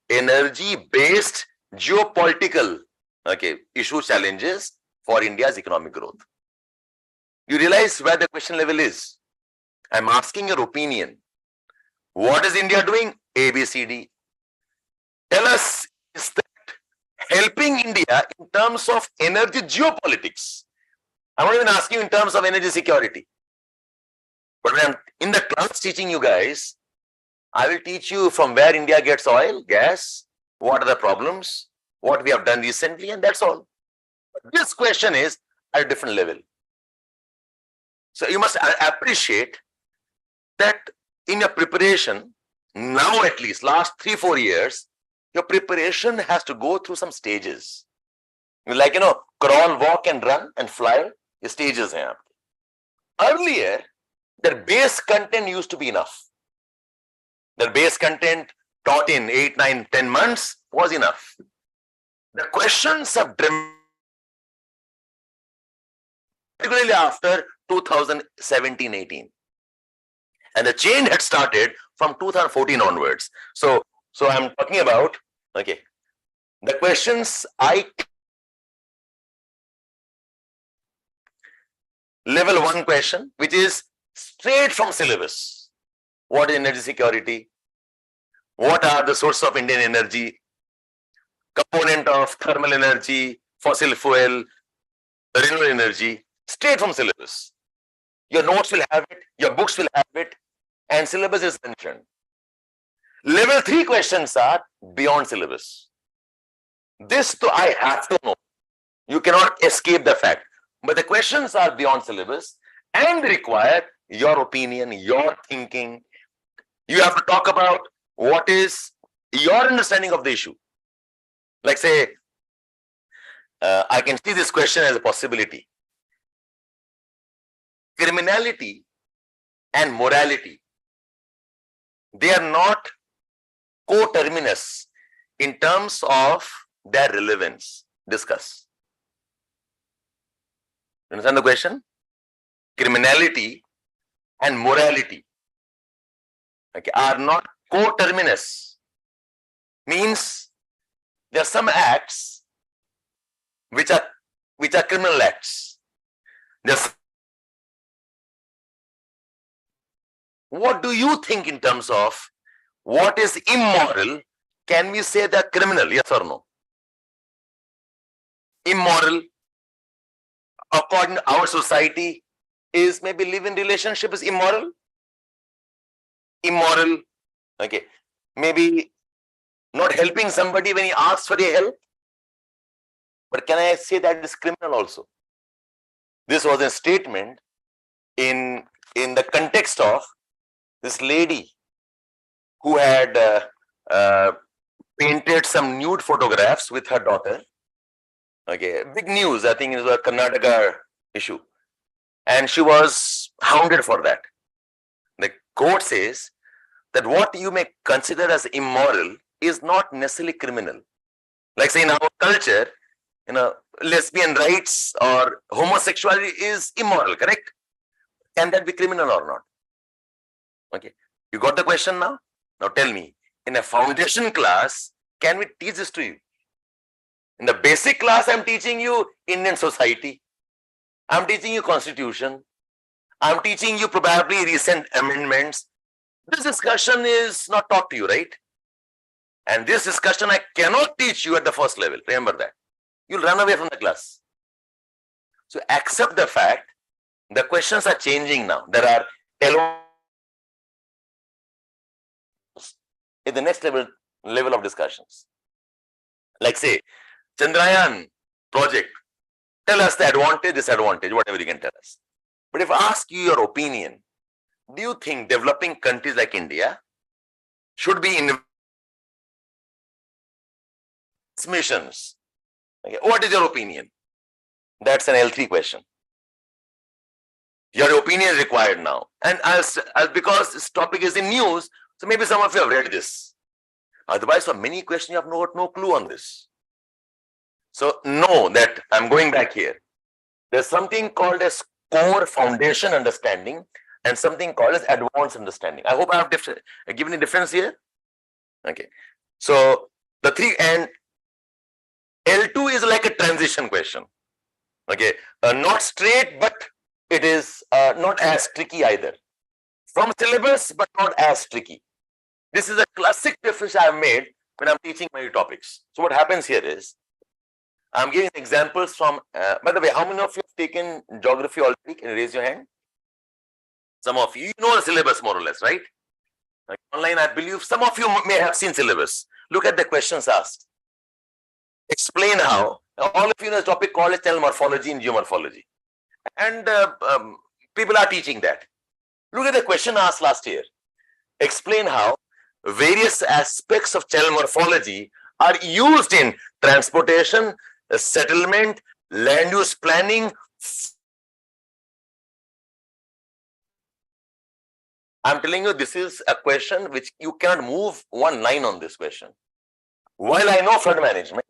energy based geopolitical issue challenges for India's economic growth? You realize where the question level is. I'm asking your opinion. What is India doing? A, B, C, D. Tell us, is that helping India in terms of energy geopolitics? I'm not even asking you in terms of energy security. But when I'm in the class teaching you guys, I will teach you from where India gets oil, gas, what are the problems, what we have done recently, and that's all. But this question is at a different level. So you must appreciate that in your preparation, now at least last 3-4 years, your preparation has to go through some stages. Like, crawl, walk and run and fly, the stages are. Earlier, their base content used to be enough. Their base content taught in 8, 9, 10 months was enough. The questions have particularly after 2017-18. And the change had started from 2014 onwards. So I'm talking about, okay, the questions level 1 question, which is straight from syllabus. What is energy security? What are the sources of Indian energy? Component of thermal energy, fossil fuel, renewable energy, straight from syllabus. Your notes will have it, your books will have it, and syllabus is mentioned. Level 3 questions are beyond syllabus. This too I have to know. You cannot escape the fact. But the questions are beyond syllabus and require your opinion, your thinking. You have to talk about what is your understanding of the issue. Like say, I can see this question as a possibility. Criminality and morality, they are not coterminous in terms of their relevance. Discuss. Understand the question? Criminality and morality, okay, are not coterminous. Means there are some acts which are criminal acts. There's, what do you think in terms of what is immoral? Can we say they're criminal? Yes or no? Immoral, according to our society, is maybe live-in relationship is immoral. Immoral, okay. Maybe not helping somebody when he asks for your help. But can I say that is criminal also? This was a statement in the context of this lady who had painted some nude photographs with her daughter. Okay, big news. I think it was a Karnataka issue, and she was hounded for that. The court says that what you may consider as immoral is not necessarily criminal. Like say in our culture, lesbian rights or homosexuality is immoral, correct? Can that be criminal or not? Okay, you got the question now? Now tell me, in a foundation class, can we teach this to you? In the basic class, I'm teaching you Indian society. I'm teaching you constitution. I'm teaching you probably recent amendments. This discussion is not taught to you, right? And this discussion I cannot teach you at the first level. Remember that. You'll run away from the class. So accept the fact the questions are changing now. There are in the next level of discussions. Like say, Chandrayaan project, tell us the advantage, disadvantage, whatever you can tell us. But if I ask you your opinion, do you think developing countries like India should be in missions? Okay. What is your opinion? That's an L3 question. Your opinion is required now. And as because this topic is in news, so maybe some of you have read this. Otherwise, for many questions, you have no clue on this. So know that I'm going back here. There's something called as core foundation understanding and something called as advanced understanding. I hope I have given a difference here. Okay. So the 3 and L2 is like a transition question. Okay. Not straight, but it is not as tricky either. From syllabus, but not as tricky. This is a classic difference I have made when I'm teaching many topics. So what happens here is, I'm giving examples from, by the way, how many of you have taken geography already? Can you raise your hand? Some of you know the syllabus more or less, right? Like online, I believe some of you may have seen syllabus. Look at the questions asked. Explain how. All of you know the topic called as channel morphology and geomorphology. And people are teaching that. Look at the question asked last year. Explain how various aspects of channel morphology are used in transportation, settlement, land use planning. I'm telling you, this is a question which you cannot move one line on this question. While I know flood management,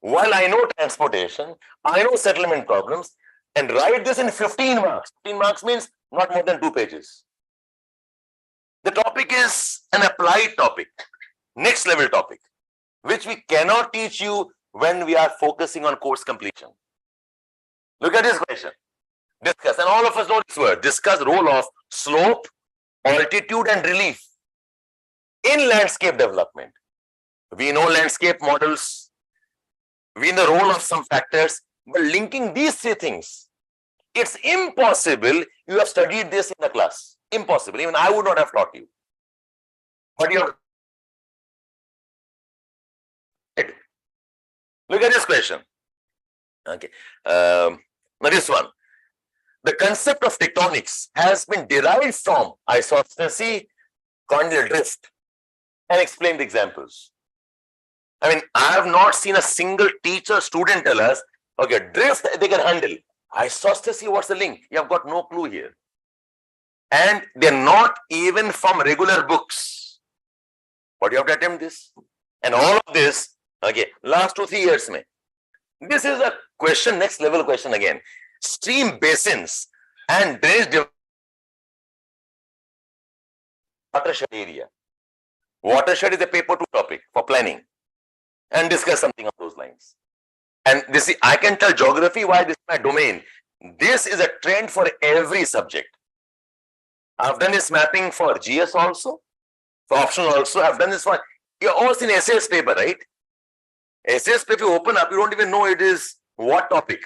while I know transportation, I know settlement problems, and write this in 15 marks. 15 marks means not more than 2 pages. The topic is an applied topic, next level topic, which we cannot teach you when we are focusing on course completion. Look at this question. Discuss, and all of us know this word, discuss role of slope, altitude and relief in landscape development. We know landscape models, we know the role of some factors, but linking these 3 things, it's impossible you have studied this in the class. Impossible. Even I would not have taught you. But you have. Look at this question. Okay. Now this one. The concept of tectonics has been derived from isostasy, continental drift, and explain the examples. I mean, I have not seen a single teacher, student tell us, okay, drift they can handle. Isostasy, what's the link? You have got no clue here. And they're not even from regular books. But you have to attempt this. And all of this, okay, last 2-3 years mein. This is a question, next level question again. Stream basins and drainage watershed area. Watershed is a paper 2 topic for planning, and discuss something on those lines. And this, I can tell geography why this is my domain. This is a trend for every subject. I've done this mapping for GS also, for optional also. I've done this for, you've all seen SAS paper, right? SAS paper, you open up, you don't even know it is what topic.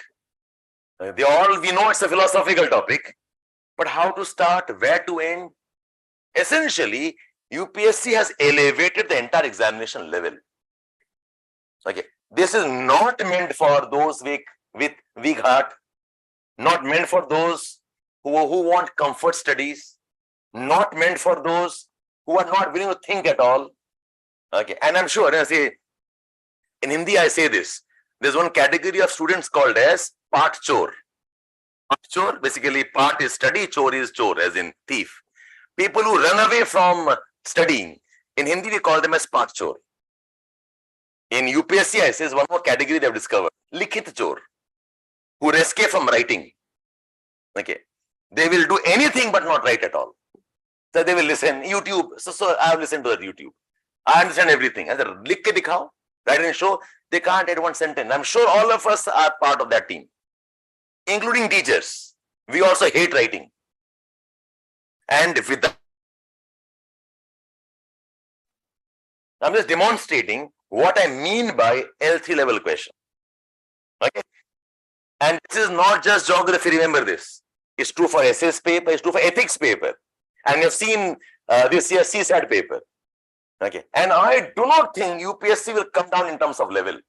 We know it's a philosophical topic, but how to start, where to end? Essentially, UPSC has elevated the entire examination level. Okay, this is not meant for those with weak heart, not meant for those who want comfort studies, not meant for those who are not willing to think at all. Okay, and I'm sure, I say, in Hindi I say this, there's one category of students called as part chor. Part chor, basically part is study, chor is chor, as in thief. People who run away from studying, in Hindi we call them as part chor. In UPSC I say one more category they have discovered, likhit chor, who escape from writing. Okay, they will do anything but not write at all. So they will listen, YouTube, so I have listened to that YouTube. I understand everything. I said, likh ke dikhao, write and show, they can't add one sentence. I'm sure all of us are part of that team, including teachers. We also hate writing. And with that, I'm just demonstrating what I mean by L3 level question. Okay. And this is not just geography, remember this. It's true for SS paper, it's true for ethics paper. And you've seen this year's CSAT paper. Okay. And I do not think UPSC will come down in terms of level.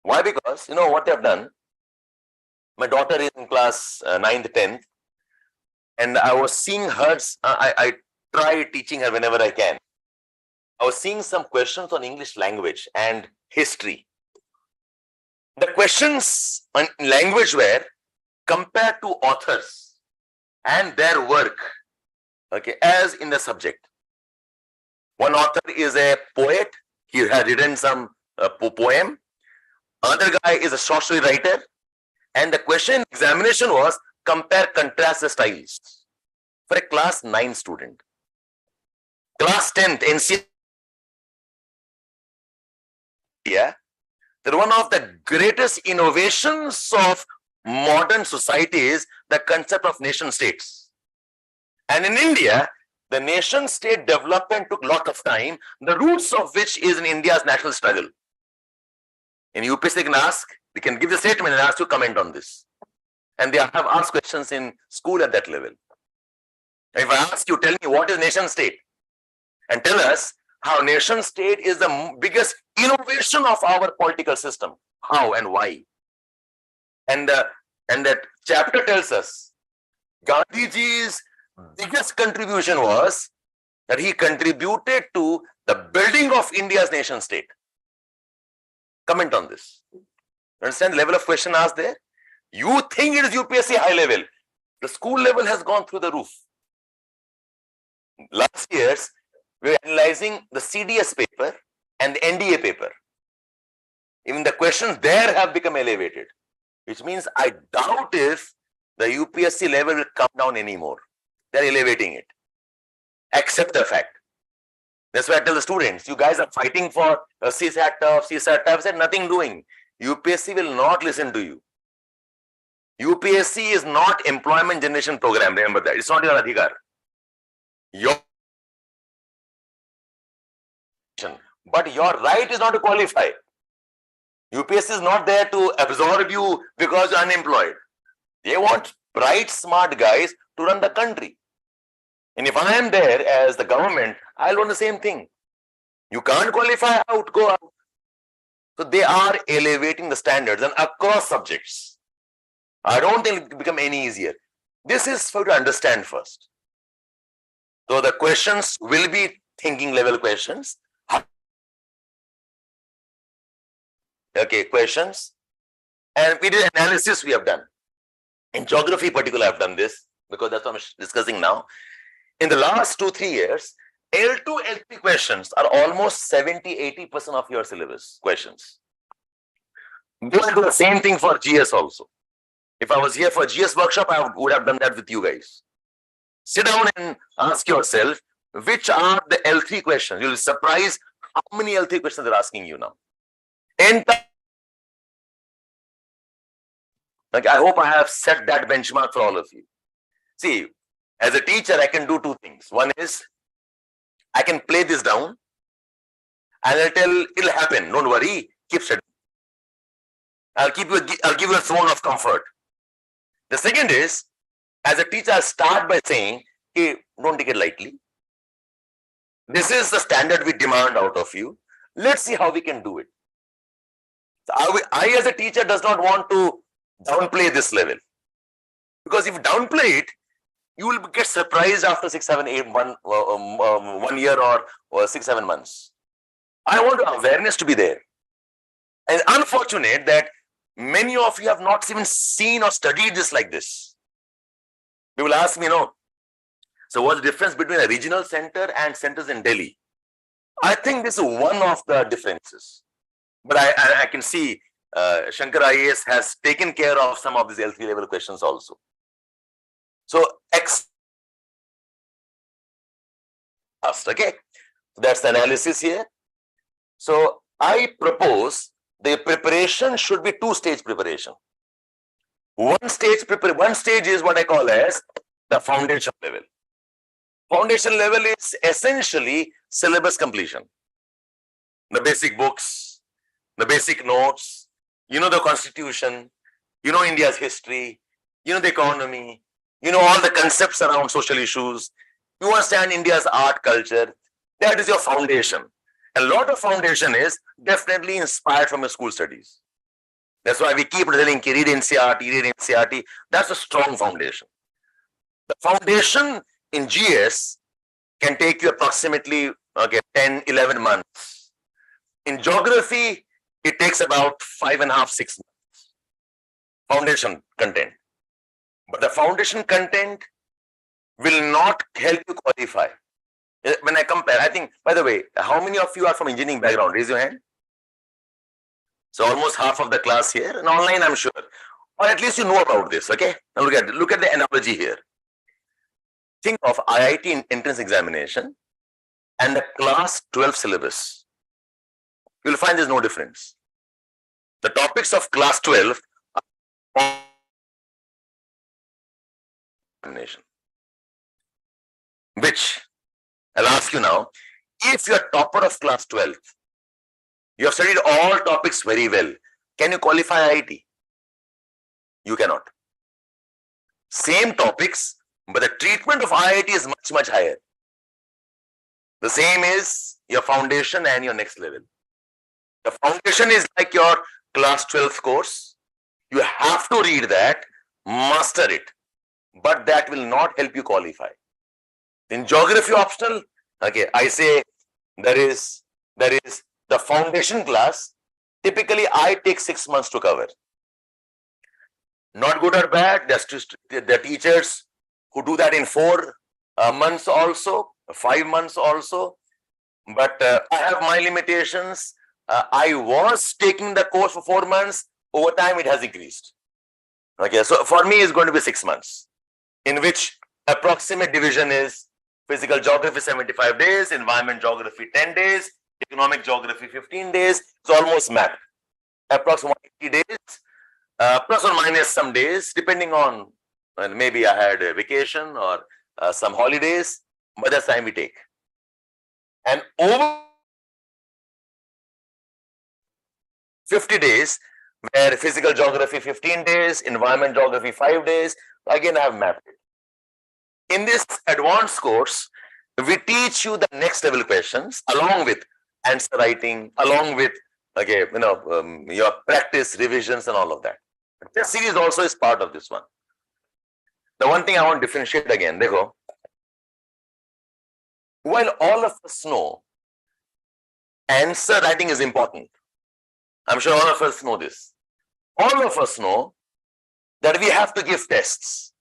Why? Because, you know what they have done? My daughter is in class 9th, 10th. And I was seeing her, I try teaching her whenever I can. I was seeing some questions on English language and history. The questions on language were compared to authors and their work, okay, as in the subject. One author is a poet, he had written some poem. Another guy is a short story writer. And the question examination was compare, contrast the styles for a class 9 student. Class 10th, NCERT. Yeah, that one of the greatest innovations of modern society is the concept of nation states. And in India, the nation state development took a lot of time, the roots of which is in India's national struggle. In UPSC, they can ask, they can give the statement and ask you to comment on this. And they have asked questions in school at that level. If I ask you, tell me what is nation state? And tell us how nation state is the biggest innovation of our political system. How and why? And that chapter tells us Gandhiji's biggest contribution was that he contributed to the building of India's nation state. Comment on this. Understand the level of question asked there? You think it is UPSC high level. The school level has gone through the roof. Last years, we were analyzing the CDS paper and the NDA paper. Even the questions there have become elevated. which means I doubt if the UPSC level will come down anymore. They're elevating it. Accept the fact. That's why I tell the students, you guys are fighting for CSAT tough, CSAT tough, said nothing doing. UPSC will not listen to you. UPSC is not employment generation program, remember that. It's not your adhikar. But your right is not to qualify. UPSC is not there to absorb you because you're unemployed. They want bright, smart guys to run the country. And if I am there as the government, I'll want the same thing. You can't qualify out, go out. So they are elevating the standards and across subjects. I don't think it will become any easier. This is for you to understand first. So the questions will be thinking level questions. Okay, questions. And we did analysis we have done. In geography particular, I've done this because that's what I'm discussing now. In the last 2-3 years, L2, L3 questions are almost 70-80% of your syllabus questions. Go and do the same thing for GS also. If I was here for GS workshop, I would have done that with you guys. Sit down and ask yourself, which are the L3 questions? You'll be surprised how many L3 questions they're asking you now. Like, I hope I have set that benchmark for all of you. See, as a teacher, I can do two things. One is, I can play this down and I'll tell it'll happen. Don't worry, keep studying. I'll give you a zone of comfort. The second is, as a teacher, I'll start by saying, hey, don't take it lightly. This is the standard we demand out of you. Let's see how we can do it. So I as a teacher does not want to downplay this level. Because if you downplay it, you will get surprised after 1 year or 6-7 months. I want awareness to be there. And it's unfortunate that many of you have not even seen or studied this like this. People ask me, so what's the difference between a regional center and centers in Delhi? I think this is one of the differences. But I can see Shankar IAS has taken care of some of these L3 level questions also. So okay, that's the analysis here. So I propose the preparation should be 2-stage preparation. One stage is what I call as the foundation level. Foundation level is essentially syllabus completion. The basic books, the basic notes, the constitution, India's history, the economy, all the concepts around social issues. You understand India's art culture. That is your foundation. A lot of foundation is definitely inspired from your school studies. That's why we keep telling read NCERT. That's a strong foundation. The foundation in GS can take you approximately 10-11 months. In geography, it takes about 5.5-6 months. Foundation content. But the foundation content will not help you qualify. When I compare, I think, by the way, how many of you are from engineering background? Raise your hand. So almost half of the class here, and online I'm sure. Or at least you know about this, okay? Now look at the analogy here. Think of IIT entrance examination and the class 12 syllabus. You'll find there's no difference. The topics of class 12 are examination. Which, I'll ask you now, if you're topper of class 12, you have studied all topics very well, can you qualify IIT? You cannot. Same topics, but the treatment of IIT is much, much higher. The same is your foundation and your next level. The foundation is like your class 12 course. You have to read that, master it, but that will not help you qualify. In geography optional, okay, I say there is the foundation class. Typically, I take 6 months to cover. Not good or bad. There's the teachers who do that in 4 months also, 5 months also. But I have my limitations. I was taking the course for 4 months. Over time, it has increased. Okay, so for me it's going to be 6 months, in which approximate division is physical geography 75 days, environment geography 10 days, economic geography 15 days. It's almost mapped. Approximately 80 days, plus or minus some days, depending on maybe I had a vacation or some holidays, but that's time we take. And over 50 days, where physical geography 15 days, environment geography 5 days, again I have mapped it. In this advanced course, we teach you the next level questions along with answer writing, along with your practice revisions and all of that. This series also is part of this one. The one thing I want to differentiate again, dekho, while all of us know answer writing is important, I'm sure all of us know this. All of us know that we have to give tests.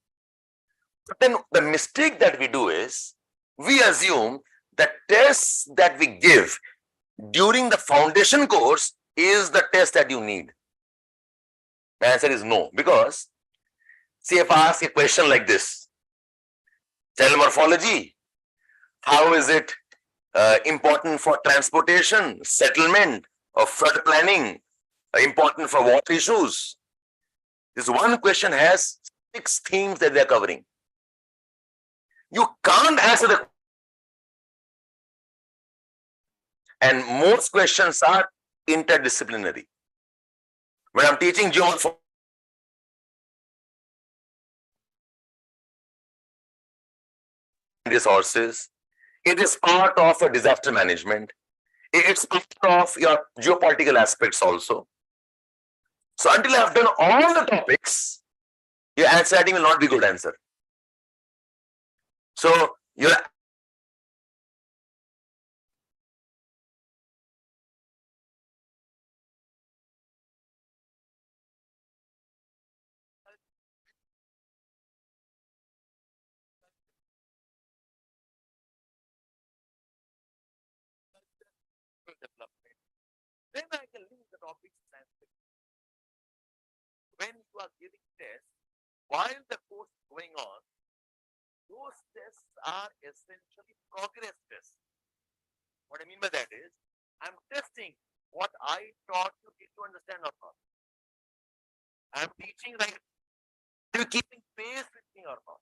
But then the mistake that we do is we assume that tests that we give during the foundation course is the test that you need. The answer is no, because see, if I ask a question like this, cell morphology, how is it important for transportation, settlement, or flood planning, important for water issues? This one question has 6 themes that they are covering. You can't answer the, and most questions are interdisciplinary. When I'm teaching geomorphology, resources, it is part of a disaster management. It's part of your geopolitical aspects also. So until I've done all the topics, your answer writing will not be good answer. So your development, then I can link the topics. When you are giving tests, while the course is going on, those tests are essentially progress tests. What I mean by that is, I'm testing what I taught you. Did you understand or not? I'm teaching like, are you keeping pace with me or not?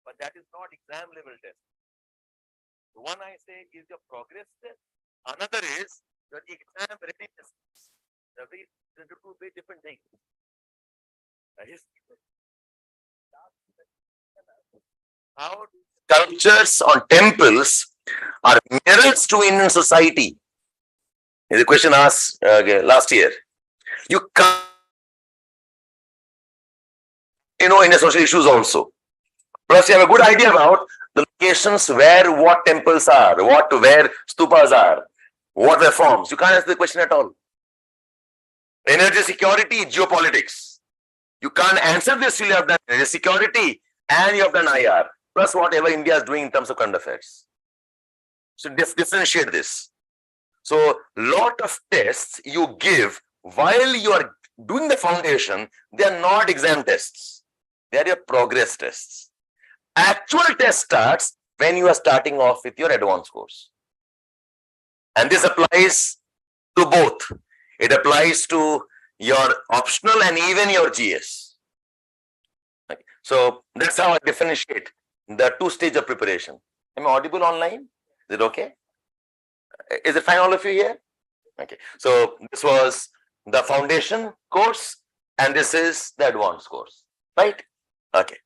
But that is not exam level test. The one I say is your progress test. Another is your exam readiness. They're two very different things. How sculptures on temples are mirrors to Indian society. The question asked last year. You can't, Indian social issues also. Plus, you have a good idea about the locations where what temples are, where stupas are, what their forms. You can't answer the question at all. Energy security, geopolitics. You can't answer this till you have done energy security and you have done IR, plus whatever India is doing in terms of current affairs. So differentiate this. So lot of tests you give while you are doing the foundation, they are not exam tests. They are your progress tests. Actual test starts when you are starting off with your advanced course. And this applies to both. It applies to your optional and even your GS. Okay. So that's how I differentiate the 2 stages of preparation. Am I audible online? Is it okay? Is it fine, all of you here? Okay. So this was the foundation course and this is the advanced course, right? Okay.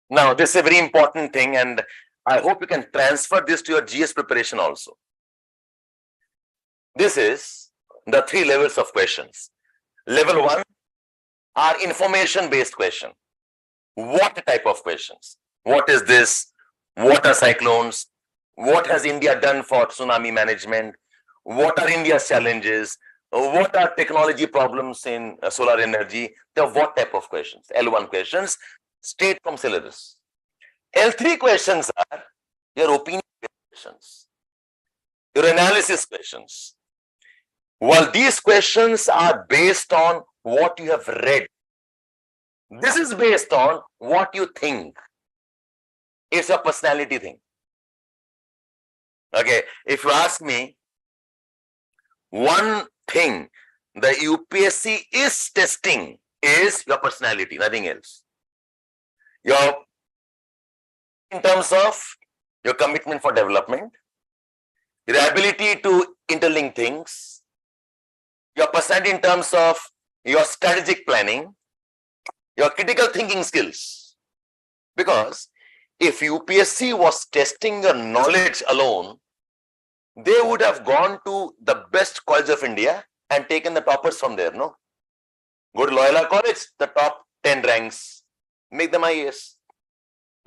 Now, this is a very important thing and I hope you can transfer this to your GS preparation also. This is the 3 levels of questions. Level 1 are information-based questions. What type of questions? What is this? What are cyclones? What has India done for tsunami management? What are India's challenges? What are technology problems in solar energy? The what type of questions? L1 questions, straight from syllabus. L3 questions are your opinion questions, your analysis questions. While these questions are based on what you have read. This is based on what you think. It's a personality thing. Okay, if you ask me, one thing the UPSC is testing is your personality, nothing else. Your, in terms of your commitment for development, your ability to interlink things, your personality in terms of your strategic planning, your critical thinking skills. Because if UPSC was testing your knowledge alone, they would have gone to the best college of India and taken the toppers from there, no? Go to Loyola College, the top 10 ranks, make them IAS.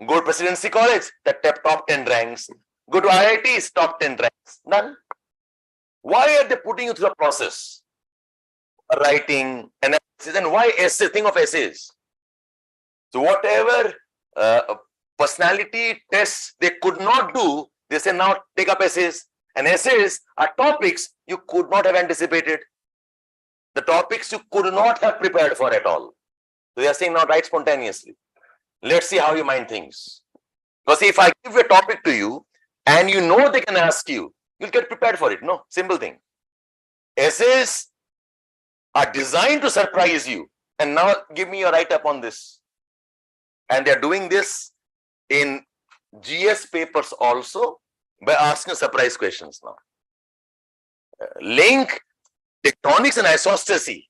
Go to Presidency College, the top 10 ranks. Go to IITs, top 10 ranks. None. Why are they putting you through a process? Writing, analysis, and why essays? Think of essays. So whatever personality tests they could not do, they say now take up essays. And essays are topics you could not have anticipated. The topics you could not have prepared for at all. So they are saying now write spontaneously. Let's see how you mind things. Because if I give a topic to you and you know they can ask you, you'll get prepared for it. No, simple thing. Essays are designed to surprise you. And now give me your write-up on this. And they're doing this in GS papers also by asking surprise questions now. Link, tectonics and isostasy.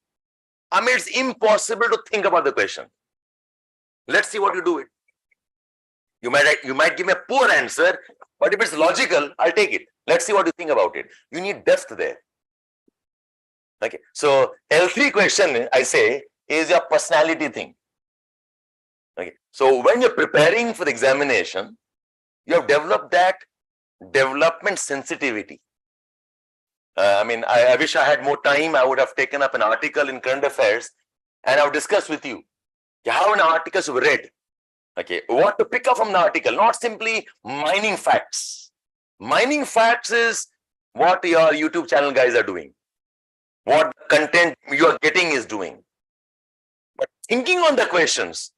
I mean, it's impossible to think about the question. Let's see what you do it. You might give me a poor answer, but if it's logical, I'll take it. Let's see what you think about it. You need depth there. Okay. So L3 question, I say, is your personality thing. Okay. So when you're preparing for the examination, you have developed that development sensitivity. I wish I had more time. I would have taken up an article in Current Affairs and I would discuss with you how an article should be read. Okay, what to pick up from the article, not simply mining facts. Mining facts is what your YouTube channel guys are doing, what content you are getting is doing. But thinking on the questions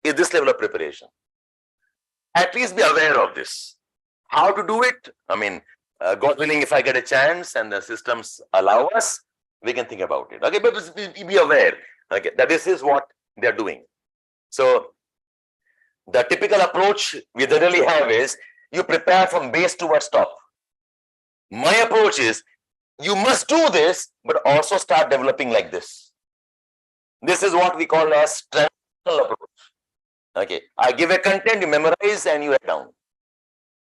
is this level of preparation. At least be aware of this. How to do it? God willing, if I get a chance and the systems allow us, we can think about it. Okay, but be aware, okay, that this is what they're doing. So the typical approach we generally have is you prepare from base towards top. My approach is you must do this, but also start developing like this. This is what we call as transitional approach. Okay, I give a content, you memorize and you write down.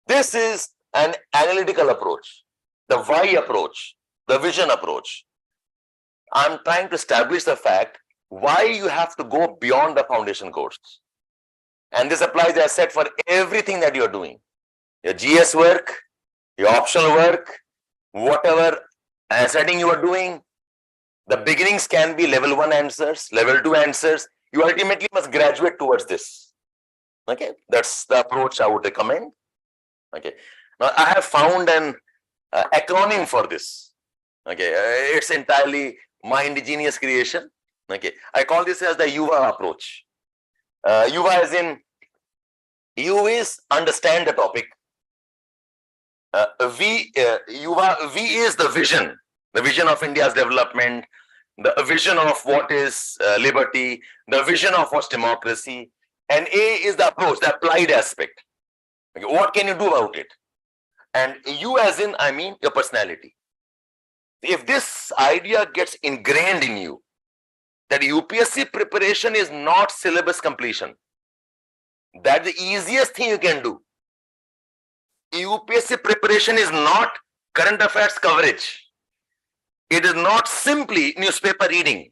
This is an analytical approach, the why approach, the vision approach. I'm trying to establish the fact why you have to go beyond the foundation course. And this applies, as I said, for everything that you're doing. Your GS work, your optional work, whatever setting you are doing. The beginnings can be level 1 answers, level 2 answers. You ultimately must graduate towards this. Okay, that's the approach I would recommend. Okay, now I have found an acronym for this. Okay, it's entirely my indigenous creation. Okay, I call this as the UVA approach. UVA as in U is understand the topic. V is the vision of India's development, the vision of what is liberty, the vision of what's democracy, and A is the approach, the applied aspect. Okay, what can you do about it? And U as in, your personality. If this idea gets ingrained in you, that UPSC preparation is not syllabus completion, that's the easiest thing you can do. UPSC preparation is not current affairs coverage. It is not simply newspaper reading.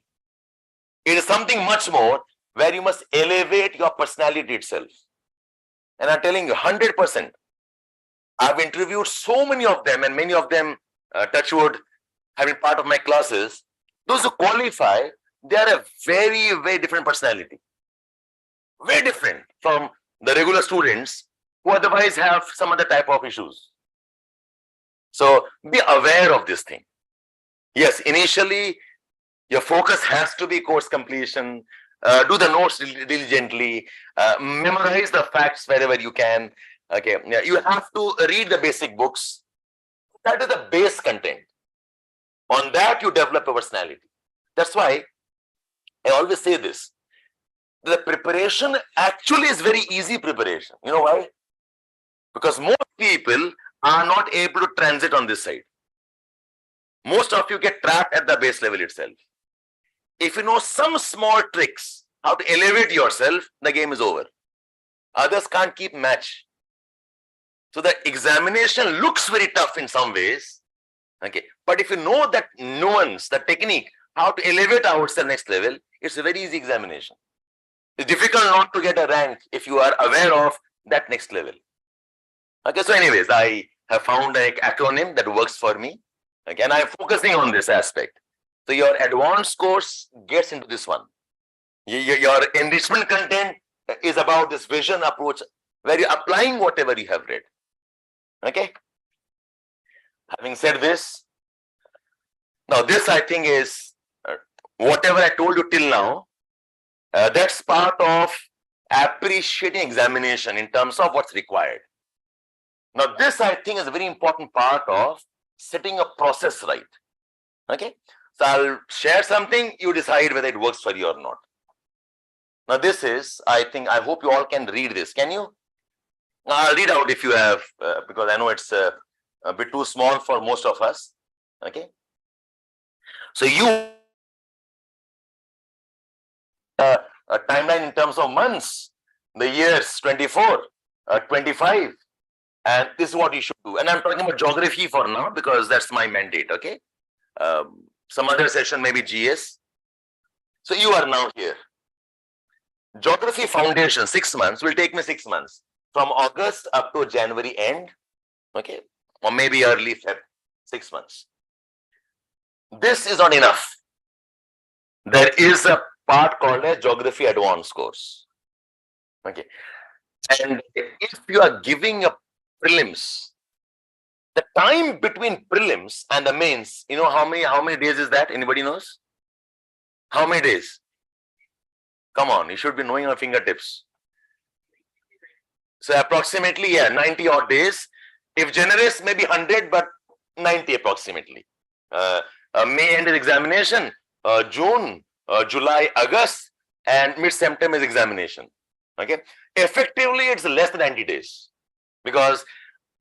It is something much more where you must elevate your personality itself. And I'm telling you, 100%. I've interviewed so many of them, and many of them, touch wood, have been part of my classes. Those who qualify, they are a very, very different personality. Very different from the regular students who otherwise have some other type of issues. So be aware of this thing. Yes, initially Your focus has to be course completion. Do the notes diligently. Memorize the facts wherever you can. Okay, yeah, you have to read the basic books. That is the base content. On that, you develop a personality. That's why I always say this. The preparation actually is very easy preparation. You know why? Because most people are not able to transit on this side. Most of you get trapped at the base level itself. If you know some small tricks, how to elevate yourself, the game is over. Others can't keep match. So the examination looks very tough in some ways. Okay, but if you know that nuance, the technique, how to elevate ourselves next level, it's a very easy examination. It's difficult not to get a rank if you are aware of that next level. Okay, so anyways, I have found an acronym that works for me. Okay, and I'm focusing on this aspect. So your advanced course gets into this one. Your enrichment content is about this vision approach where you're applying whatever you have read. Okay. Having said this, now this I think is whatever I told you till now, that's part of appreciating examination in terms of what's required. Now this I think is a very important part of setting a process right. Okay. So I'll share something, you decide whether it works for you or not. Now this is, I hope you all can read this. Can you? I'll read out if you have, because I know it's a bit too small for most of us. Okay. So you a timeline in terms of months, the years 24, 25, and this is what you should do. And I'm talking about geography for now because that's my mandate. Okay. Some other session maybe GS. So you are now here. Geography foundation 6 months will take me 6 months from August up to January end. Okay, or maybe early Feb, 6 months. This is not enough. There is a part called a geography advanced course. Okay, and if you are giving a prelims, the time between prelims and the mains, you know how many days is that? Anybody knows? How many days? Come on, you should be knowing your fingertips. So approximately, yeah, 90 odd days. If generous, maybe 100, but 90 approximately. May end is examination, June, July, August, and mid-September is examination. Okay, effectively it's less than 90 days because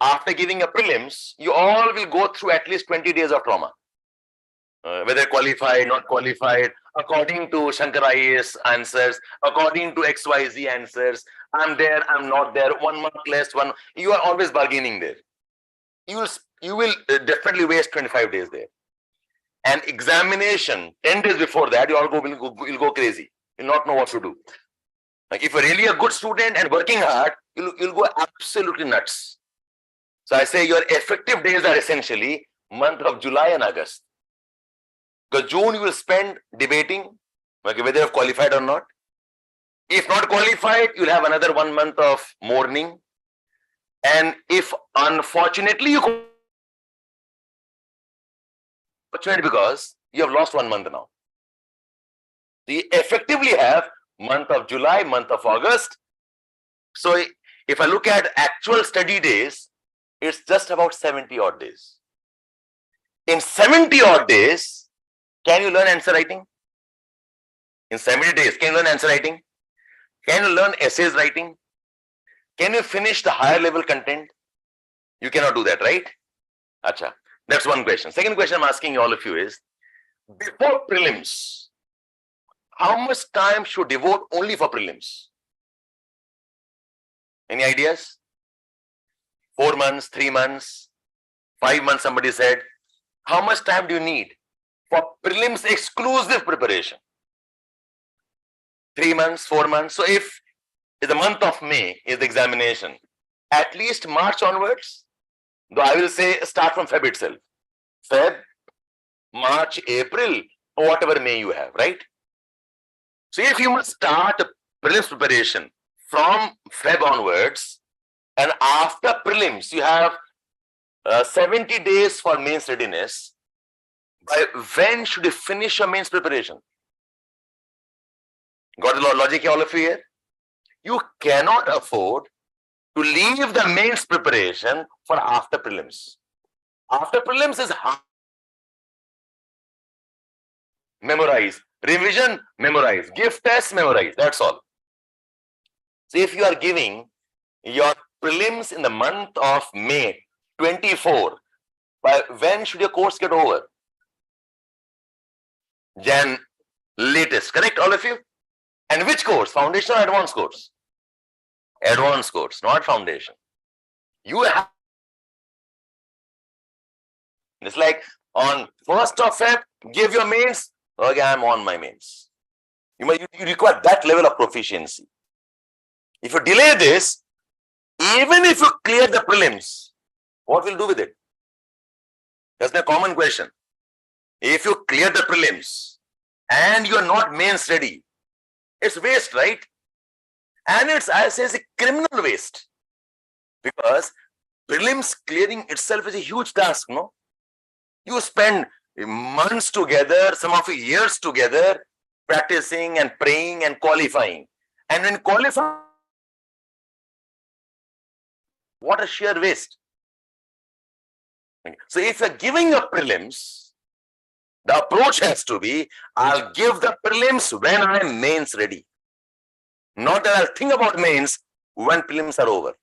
after giving a prelims, you all will go through at least 20 days of trauma. Whether qualified, not qualified, according to Shankar IAS answers, according to XYZ answers, I'm there, I'm not there, 1 mark less, one. You are always bargaining there. You will definitely waste 25 days there. And examination 10 days before that, you all will go crazy. You'll not know what to do. Like if you're really a good student and working hard, you'll go absolutely nuts. So I say your effective days are essentially month of July and August. Because June you will spend debating whether you have qualified or not. If not qualified, you'll have another 1 month of mourning. And if unfortunately you because you have lost 1 month now. So you effectively have month of July, month of August. So if I look at actual study days, it's just about 70 odd days. In 70 odd days, can you learn answer writing? In 70 days, can you learn answer writing? Can you learn essays writing? Can you finish the higher level content? You cannot do that, right? Acha. That's one question. Second question I'm asking all of you is, before prelims, how much time should devote only for prelims? Any ideas? 4 months, 3 months, 5 months, somebody said. How much time do you need for prelims exclusive preparation? 3 months, 4 months. So if the month of May is the examination, at least March onwards, though I will say start from Feb itself. Feb, March, April, or whatever May you have, right? So if you must start prelims preparation from Feb onwards, and after prelims, you have 70 days for mains readiness. By when should you finish your mains preparation? Got the logic here, all of you here? You cannot afford to leave the mains preparation for after prelims. After prelims is hard. Memorize. Revision, memorize. Give test, memorize. That's all. So if you are giving your prelims in the month of May 24, by when should your course get over? Jan latest, correct, all of you? And which course? Foundation or advanced course? Advanced course, not foundation. You have, it's like on 1st of Feb, give your mains. Okay, I'm on my mains. You require that level of proficiency. If you delay this, even if you clear the prelims, what will you do with it? That's a common question. If you clear the prelims and you are not mains ready, it's waste, right? And it's, I say, it's a criminal waste, because prelims clearing itself is a huge task, no? You spend months together, some of you years together, practicing and praying and qualifying. And when qualifying, what a sheer waste. So if you're giving a prelims, the approach has to be, I'll give the prelims when I'm mains ready. Not that I'll think about mains when prelims are over.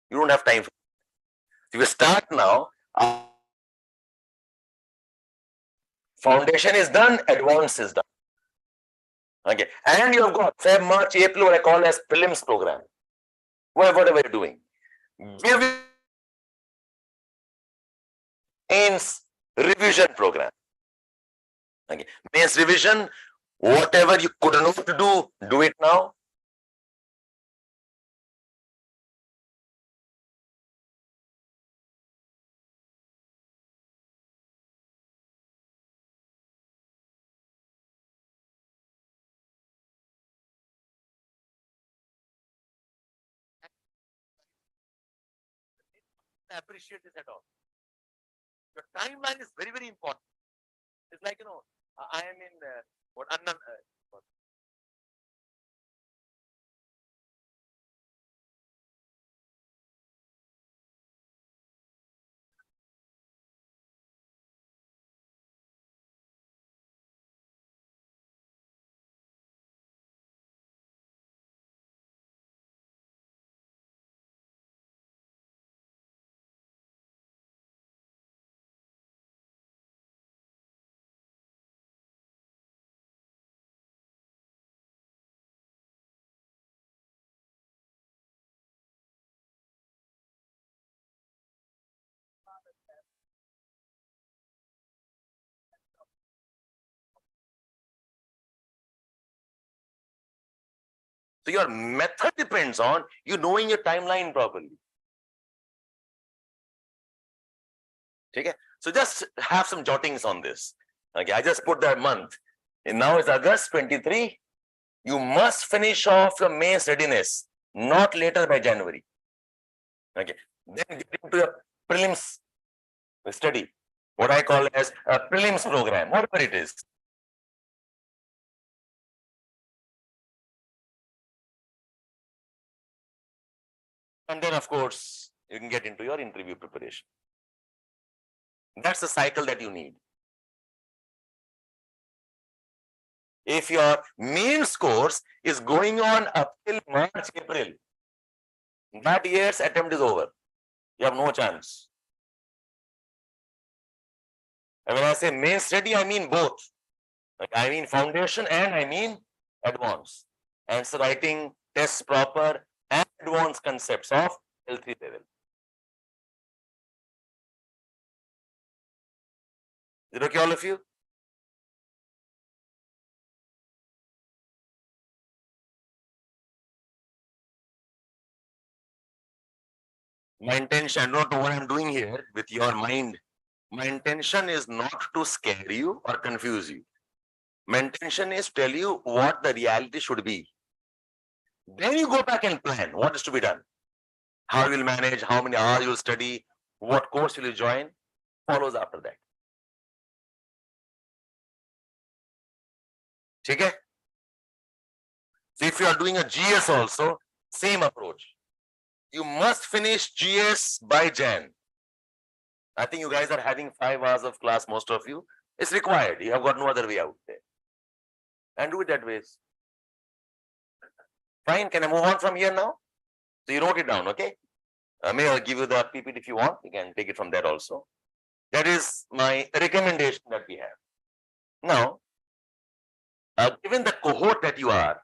You don't have time for it. If you start now, foundation is done, advance is done. Okay, and you have got Feb, March, April, what I call as prelims program. Whatever you're doing, give mains revision program. Okay, mains revision, whatever you could not do it now. I appreciate this at all. Your timeline is very, very important. It's like, I am in what Annan. So your method depends on you knowing your timeline properly. Okay, so just have some jottings on this. Okay, I just put that month, and now it's August 23. You must finish off your mains readiness not later by January. Okay, then get into your prelims study, what I call as a prelims program, whatever it is. And then, of course, you can get into your interview preparation. That's the cycle that you need. If your mains course is going on up till March, April, that year's attempt is over. You have no chance. And when I say mains ready, I mean both. Like I mean foundation and I mean advanced. Answer writing, tests proper, and advanced concepts of L3 level. Is it okay, all of you? My intention, I don't know what I'm doing here with your mind. My intention is not to scare you or confuse you. My intention is to tell you what the reality should be. Then you go back and plan what is to be done. How you will manage, how many hours you will study, what course will you join, follows after that. Okay? So if you are doing a GS also, same approach. You must finish GS by Jan. I think you guys are having 5 hours of class, most of you. It's required. You have got no other way out there. And do it that way. Fine. Can I move on from here now? So you wrote it down, okay? May I give you the PPT if you want? You can take it from there also. That is my recommendation that we have. Now, given the cohort that you are,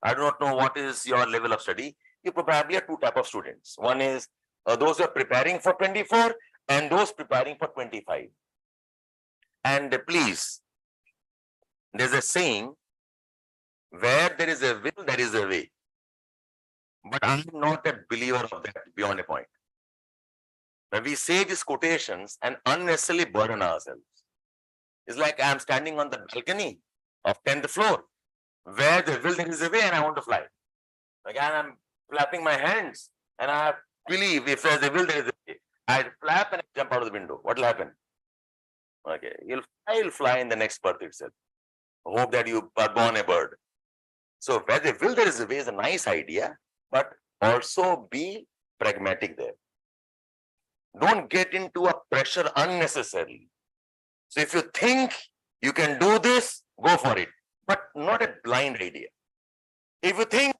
I do not know what is your level of study. You probably have two type of students. One is those who are preparing for 24 and those preparing for 25. And please, there's a saying, where there is a will, there is a way. But I'm not a believer of that beyond a point. When we say these quotations and unnecessarily burden ourselves, it's like I'm standing on the balcony of 10th floor, where the will, there is a way, and I want to fly. Again, I'm flapping my hands, and I believe if there's a will, there is a way. I flap and I jump out of the window. What will happen? Okay, you'll fly in the next birth itself. Hope that you are born a bird. So where the will, there is a way is a nice idea, but also be pragmatic there. Don't get into a pressure unnecessarily. So if you think you can do this, go for it, but not a blind idea. If you think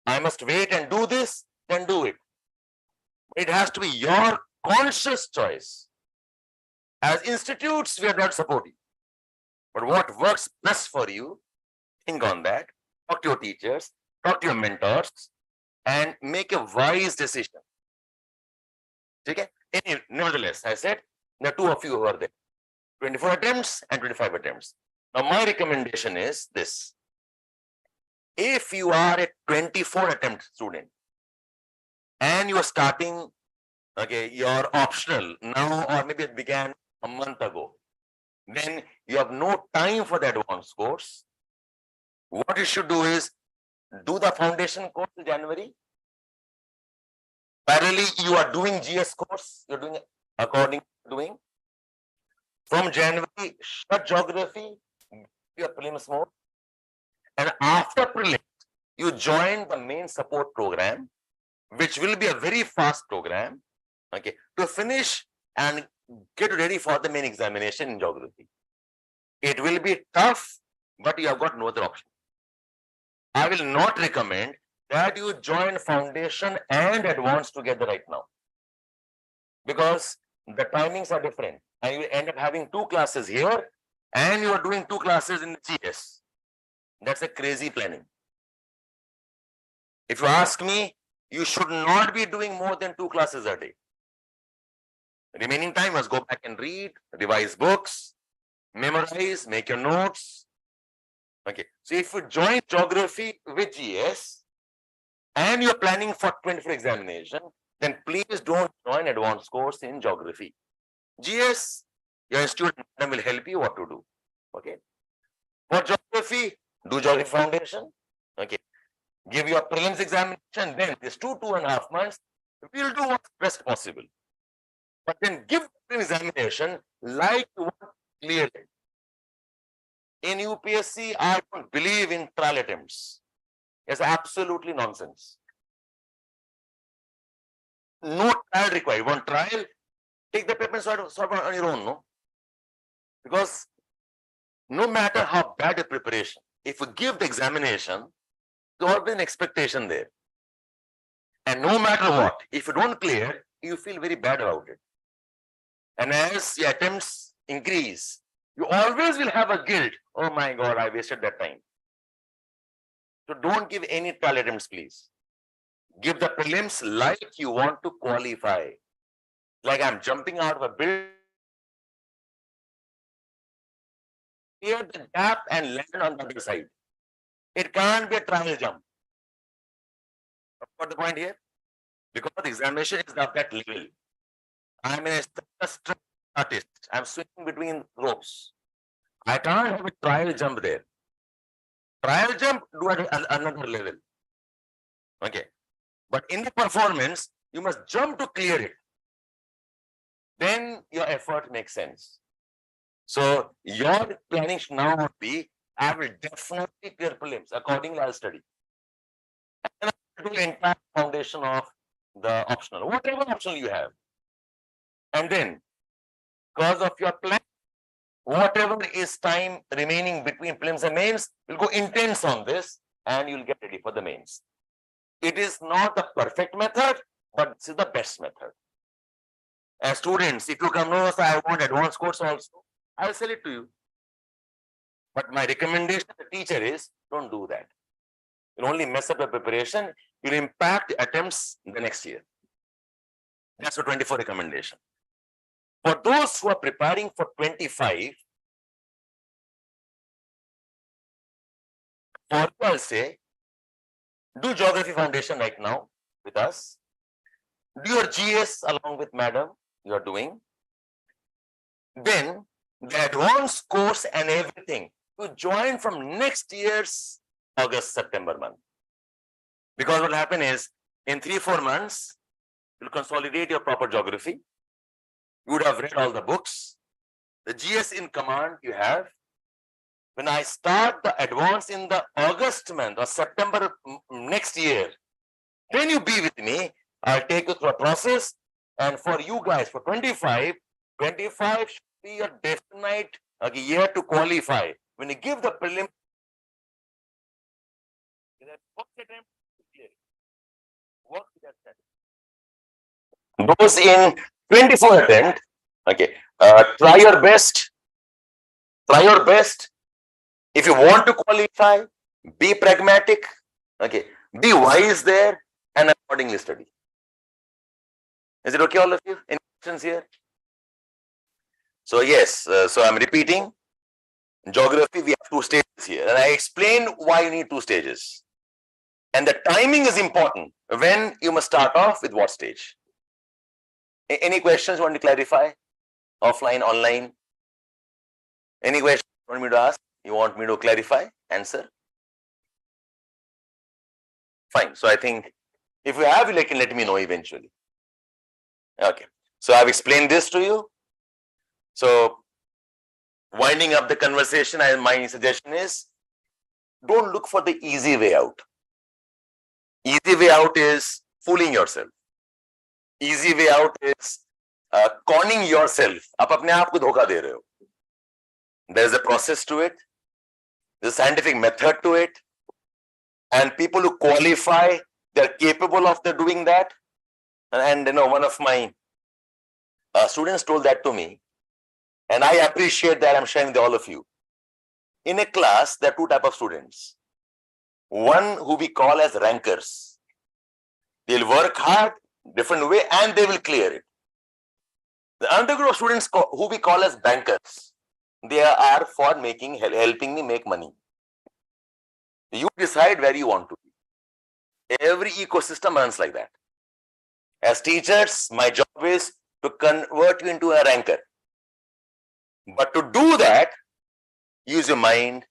I must wait and do this, then do it. It has to be your conscious choice. As institutes, we are not supporting. But what works best for you, think on that, talk to your teachers, talk to your mentors, and make a wise decision. Okay? Nevertheless, I said, there are two of you who are there. 24 attempts and 25 attempts. Now, my recommendation is this. If you are a 24 attempt student and you are starting, okay, your optional now, or maybe it began a month ago, then you have no time for the advanced course. What you should do is do the foundation course in January. Parallelly, you are doing GS course, you're doing according to doing. From January, shut geography, your prelims mode. And after prelims, you join the main support program, which will be a very fast program, okay, to finish and get ready for the main examination in geography. It will be tough, but you have got no other option. I will not recommend that you join foundation and advanced together right now, because the timings are different and you end up having 2 classes here and you are doing 2 classes in the GS. That's a crazy planning. If you ask me, you should not be doing more than 2 classes a day. Remaining time must go back and read, revise books, memorize, make your notes. Okay, so if you join geography with GS and you're planning for 24 examination, then please don't join advanced course in geography. GS, your institute will help you what to do. Okay, for geography, do geography foundation. Okay, give your prelims examination, then this 2.5 months, we'll do what's best possible. But then give the examination like you want to clear it. In UPSC, I don't believe in trial attempts. It's absolutely nonsense. No trial required. One trial, take the paper and sort on your own, no? Because no matter how bad the preparation, if you give the examination, there's always an expectation there. And no matter what, if you don't clear, you feel very bad about it. And as your attempts increase, you always will have a guilt. Oh my God, I wasted that time. So don't give any trial attempts, please. Give the prelims like you want to qualify. Like I'm jumping out of a building, clear the gap and land on the other side. It can't be a trial jump. Got the point here? Because the examination is of that level. I'm an artist. I'm swinging between ropes. I can't have a trial jump there. Trial jump, do at another level. Okay. But in the performance, you must jump to clear it. Then your effort makes sense. So your planning now would be I will definitely clear prelims. Accordingly, I'll study. And I'll do the entire foundation of the optional, whatever optional you have. And then, because of your plan, whatever is time remaining between prelims and mains, you'll go intense on this and you'll get ready for the mains. It is not the perfect method, but this is the best method. As students, if you come, no, sir, I want advanced course also, I'll sell it to you. But my recommendation to the teacher is don't do that. You'll only mess up the preparation, you'll impact attempts the next year. That's the 24 recommendation. For those who are preparing for 25, for I'll say, do geography foundation right now with us. Do your GS along with madam, you are doing. Then the advanced course and everything to join from next year's August, September month. Because what will happen is in 3-4 months, you'll consolidate your proper geography. You would have read all the books. The GS in command you have. When I start the advance in the August month or September next year, then you be with me. I'll take you through a process. And for you guys, for 25 should be a definite year to qualify. When you give the prelim, those in 24 attempt, okay, try your best. Try your best. If you want to qualify, be pragmatic, okay, be wise there and accordingly study. Is it okay, all of you? Any questions here? So yes, so I'm repeating, geography, we have 2 stages here, and I explained why you need 2 stages. And the timing is important. When you must start off with what stage? Any questions you want to clarify? Offline, online? Any questions you want me to ask? You want me to clarify? Answer? Fine. So I think if you have, you can let me know eventually. Okay. So I've explained this to you. So winding up the conversation, my suggestion is don't look for the easy way out. Easy way out is fooling yourself. Easy way out is conning yourself. आप अपने आप को धोखा दे रहे हो. There's a process to it. There's a scientific method to it. And people who qualify, they're capable of doing that. And one of my students told that to me. And I appreciate that. I'm sharing with all of you. In a class, there are 2 types of students. One who we call as rankers. They'll work hard, different way, and they will clear it. The other group of students who we call as bankers. They are for helping me make money. You decide where you want to be. Every ecosystem runs like that. As teachers, my job is to convert you into a ranker. But to do that, use your mind,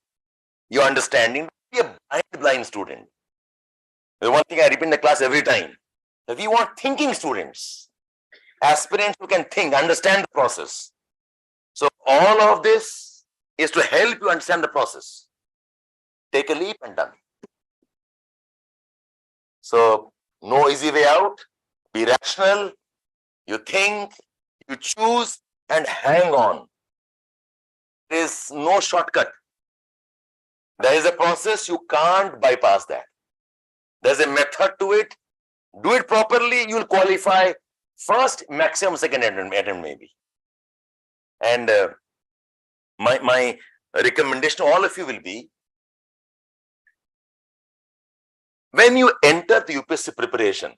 your understanding. Be a blind student. The one thing I repeat in the class every time. We want thinking students, aspirants who can think, understand the process. So all of this is to help you understand the process. Take a leap and done. So no easy way out. Be rational. You think, you choose, and hang on. There is no shortcut. There is a process, you can't bypass that. There's a method to it. Do it properly, you'll qualify first, maximum second attempt maybe. And my recommendation to all of you will be, when you enter the UPSC preparation,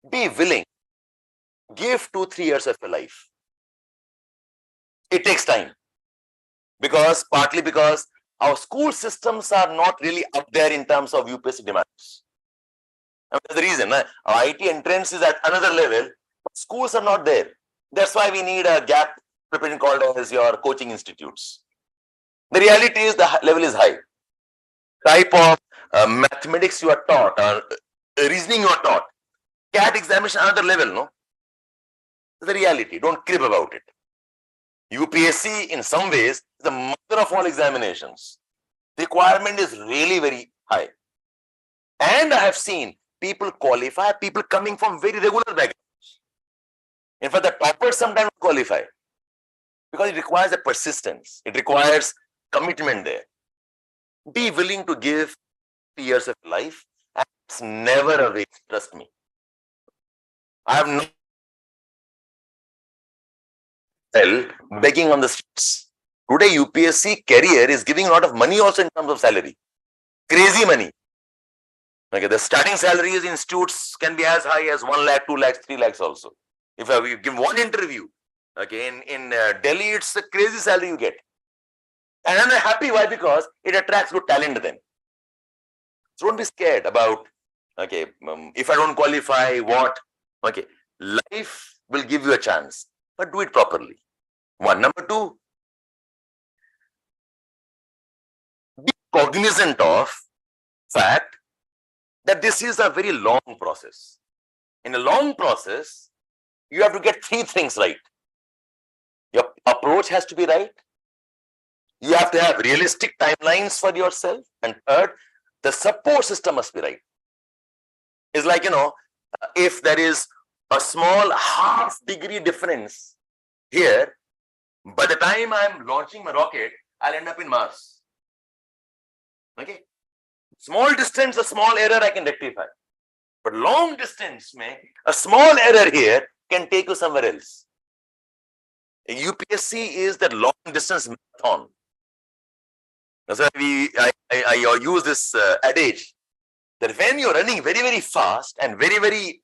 be willing, give 2-3 years of your life. It takes time. Partly because our school systems are not really up there in terms of UPSC demands. And that's the reason. Our IT entrance is at another level, but schools are not there. That's why we need a gap preparation called as your coaching institutes. The reality is the level is high. Type of mathematics you are taught, reasoning you are taught, CAT examination another level, no? The reality, don't crib about it. UPSC in some ways is the mother of all examinations. The requirement is really very high. And I have seen people qualify, people coming from very regular backgrounds. In fact, the toppers sometimes qualify because it requires a persistence. It requires commitment there. Be willing to give 3 years of life, and it's never a waste, trust me. I have not begging on the streets. Today, UPSC career is giving a lot of money also in terms of salary. Crazy money. Okay, the starting salaries in institutes can be as high as 1 lakh, 2 lakhs, 3 lakhs also. If you give one interview, okay, in Delhi, it's a crazy salary you get. And I'm happy. Why? Because it attracts good talent then. So don't be scared about, okay, if I don't qualify, what? Okay, life will give you a chance, but do it properly. One. Number two, be cognizant of fact that this is a very long process. In a long process, you have to get 3 things right. Your approach has to be right. You have to have realistic timelines for yourself. And third, the support system must be right. It's like, if there is a small half-degree difference here, by the time I'm launching my rocket, I'll end up in Mars. Okay? Small distance, a small error I can rectify. But long distance, a small error here can take you somewhere else. UPSC is the long distance marathon. That's why I use this adage that when you're running very, very fast and very, very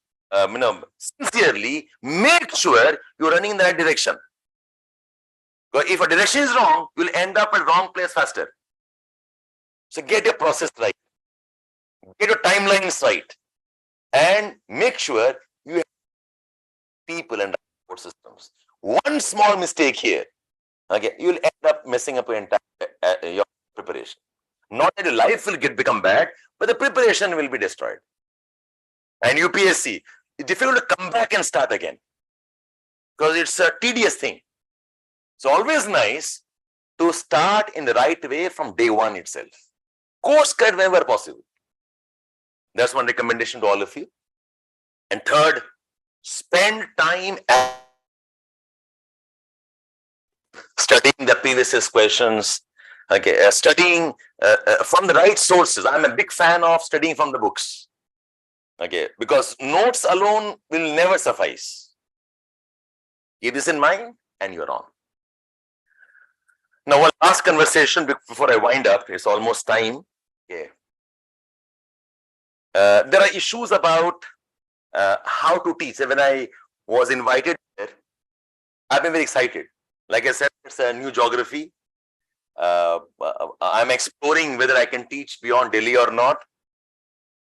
sincerely, make sure you're running in the right direction. Because if a direction is wrong, you'll end up at wrong place faster. So get your process right, get your timelines right, and make sure you have people and support systems. One small mistake here, okay, you'll end up messing up your entire your preparation. Not that your life will become bad, but the preparation will be destroyed. And UPSC, it's difficult to come back and start again because it's a tedious thing. So always nice to start in the right way from day one itself. Course correct whenever possible. That's one recommendation to all of you. And third, spend time studying the previous questions, okay, studying from the right sources. I'm a big fan of studying from the books, okay, because notes alone will never suffice. Keep this in mind and you're on. Now, one last conversation before I wind up. It's almost time. Okay. There are issues about how to teach. When I was invited here, I've been very excited. Like I said, it's a new geography. I'm exploring whether I can teach beyond Delhi or not.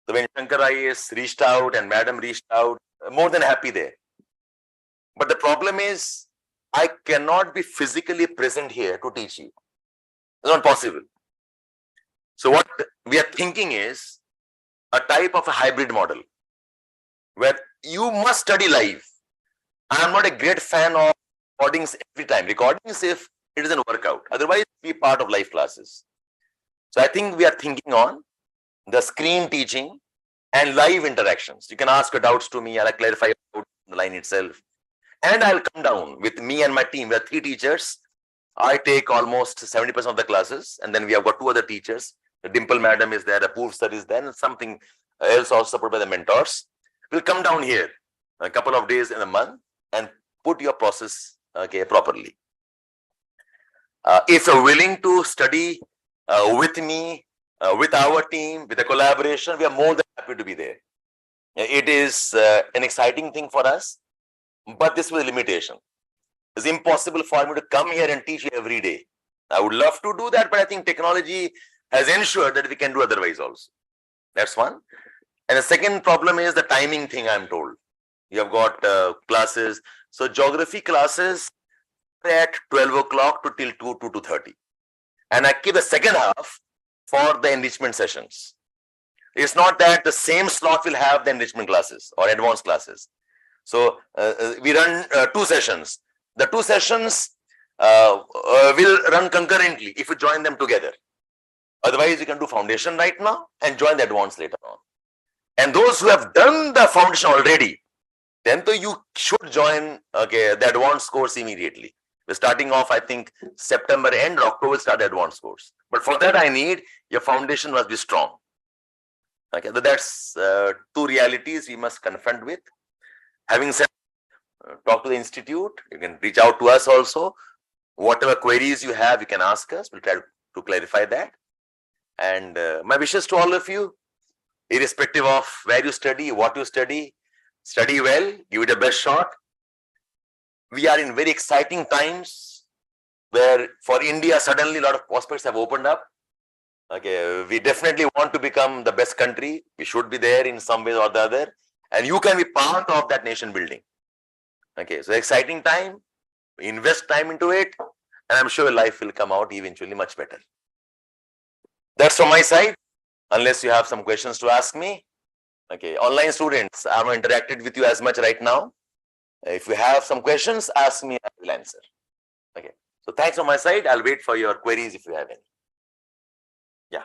So when Shankar IAS reached out and Madam reached out, more than happy there. But the problem is, I cannot be physically present here to teach you. It's not possible. So what we are thinking is a type of a hybrid model where you must study live. I am not a great fan of recordings every time. Recordings if it doesn't work out. Otherwise, be part of live classes. So I think we are thinking on the screen teaching and live interactions. You can ask your doubts to me. I'll clarify the line itself. And I'll come down with me and my team. We are 3 teachers. I take almost 70% of the classes. And then we have got 2 other teachers. The Dimple Madam is there, the Poor Sir is there, and something else also supported by the mentors. We'll come down here a couple of days in a month and put your process properly. If you're willing to study with me, with our team, with a collaboration, we are more than happy to be there. It is an exciting thing for us, but this was a limitation. It's impossible for me to come here and teach you every day. I would love to do that, but I think technology has ensured that we can do otherwise also. That's one. And the second problem is the timing thing, I'm told. You have got classes. So geography classes at 12 o'clock to till 2:30. And I keep the second half for the enrichment sessions. It's not that the same slot will have the enrichment classes or advanced classes. So we run 2 sessions. The 2 sessions will run concurrently if you join them together. Otherwise, you can do foundation right now and join the advanced later on. And those who have done the foundation already, then you should join the advanced course immediately. We're starting off, I think, September end, October start the advanced course. But for that, I need your foundation must be strong. Okay, so that's two realities we must confront with. Having said, talk to the institute. You can reach out to us also. Whatever queries you have, you can ask us. We'll try to clarify that. And my wishes to all of you, irrespective of where you study, what you study well, give it a best shot. We are in very exciting times where for India, suddenly a lot of prospects have opened up. Okay, we definitely want to become the best country. We should be there in some way or the other. And you can be part of that nation building. Okay, so exciting time, invest time into it, and I'm sure life will come out eventually much better. That's from my side, unless you have some questions to ask me. Okay, online students, I haven't interacted with you as much right now. If you have some questions, ask me, I will answer. Okay, so thanks from my side. I'll wait for your queries if you have any. Yeah.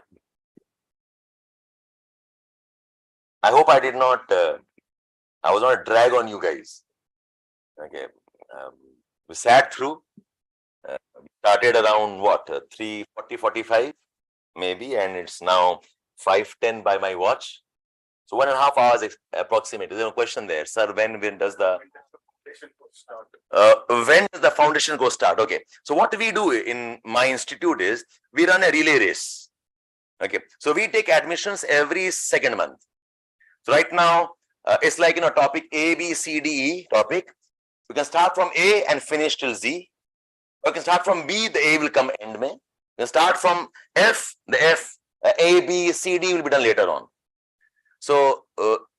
I hope I did not, I was not a drag on you guys. Okay, we sat through, started around what, 3:40, 45 maybe, and it's now 5:10 by my watch. So 1.5 hours approximately. There's no question there, sir. When does the foundation course start? Okay. So what we do in my institute is we run a relay race. Okay. So we take admissions every second month. So right now it's like topic A, B, C, D, E topic. You can start from A and finish till Z. Or you can start from B. The A will come end May. You can start from F. The F, A, B, C, D will be done later on. So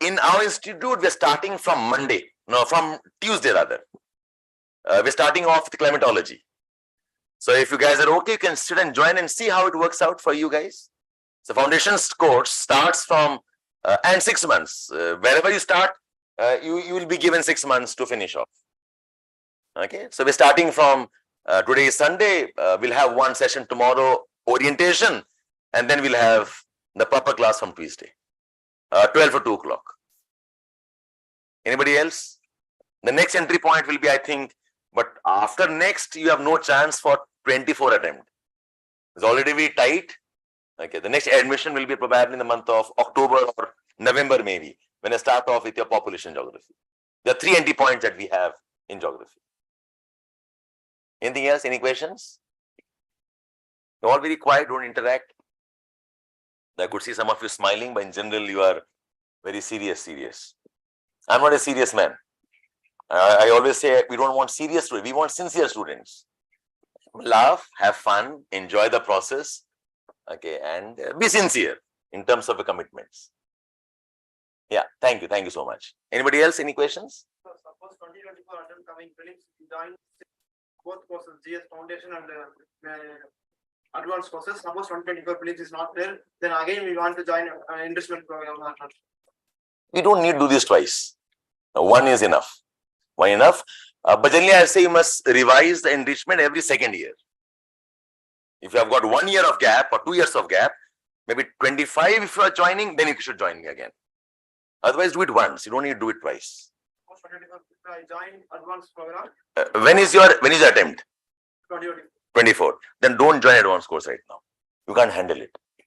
in our institute, we're starting from Monday, no, from Tuesday rather. We're starting off with climatology. So if you guys are okay, you can sit and join and see how it works out for you guys. So foundations course starts from and 6 months. Wherever you start, you will be given 6 months to finish off. Okay, so we're starting from today is Sunday. We'll have one session tomorrow, orientation, and then we'll have the proper class from Tuesday. 12 or 2 o'clock. Anybody else? The next entry point will be, I think, but after next, you have no chance for 24 attempt. It's already be tight. Okay, the next admission will be probably in the month of October or November, maybe, when I start off with your population geography. There are 3 entry points that we have in geography. Anything else? Any questions? You're all very quiet, don't interact. I could see some of you smiling, but in general, you are very serious. I'm not a serious man. I always say we don't want serious students, we want sincere students. Laugh, have fun, enjoy the process, okay, and be sincere in terms of the commitments. Yeah, thank you so much. Anybody else? Any questions? So suppose 2024 attempt coming prelims, join both courses, GS Foundation and advanced courses. Suppose 2024 prelims is not there, then again we want to join an enrichment program. We don't need to do this twice. One is enough. But generally, I say you must revise the enrichment every second year. If you have got 1 year of gap or 2 years of gap, maybe 25 if you are joining, then you should join me again. Otherwise, do it once. You don't need to do it twice. I join advanced program. When is your attempt? 2024. 24. Then don't join advanced course right now. You can't handle it. It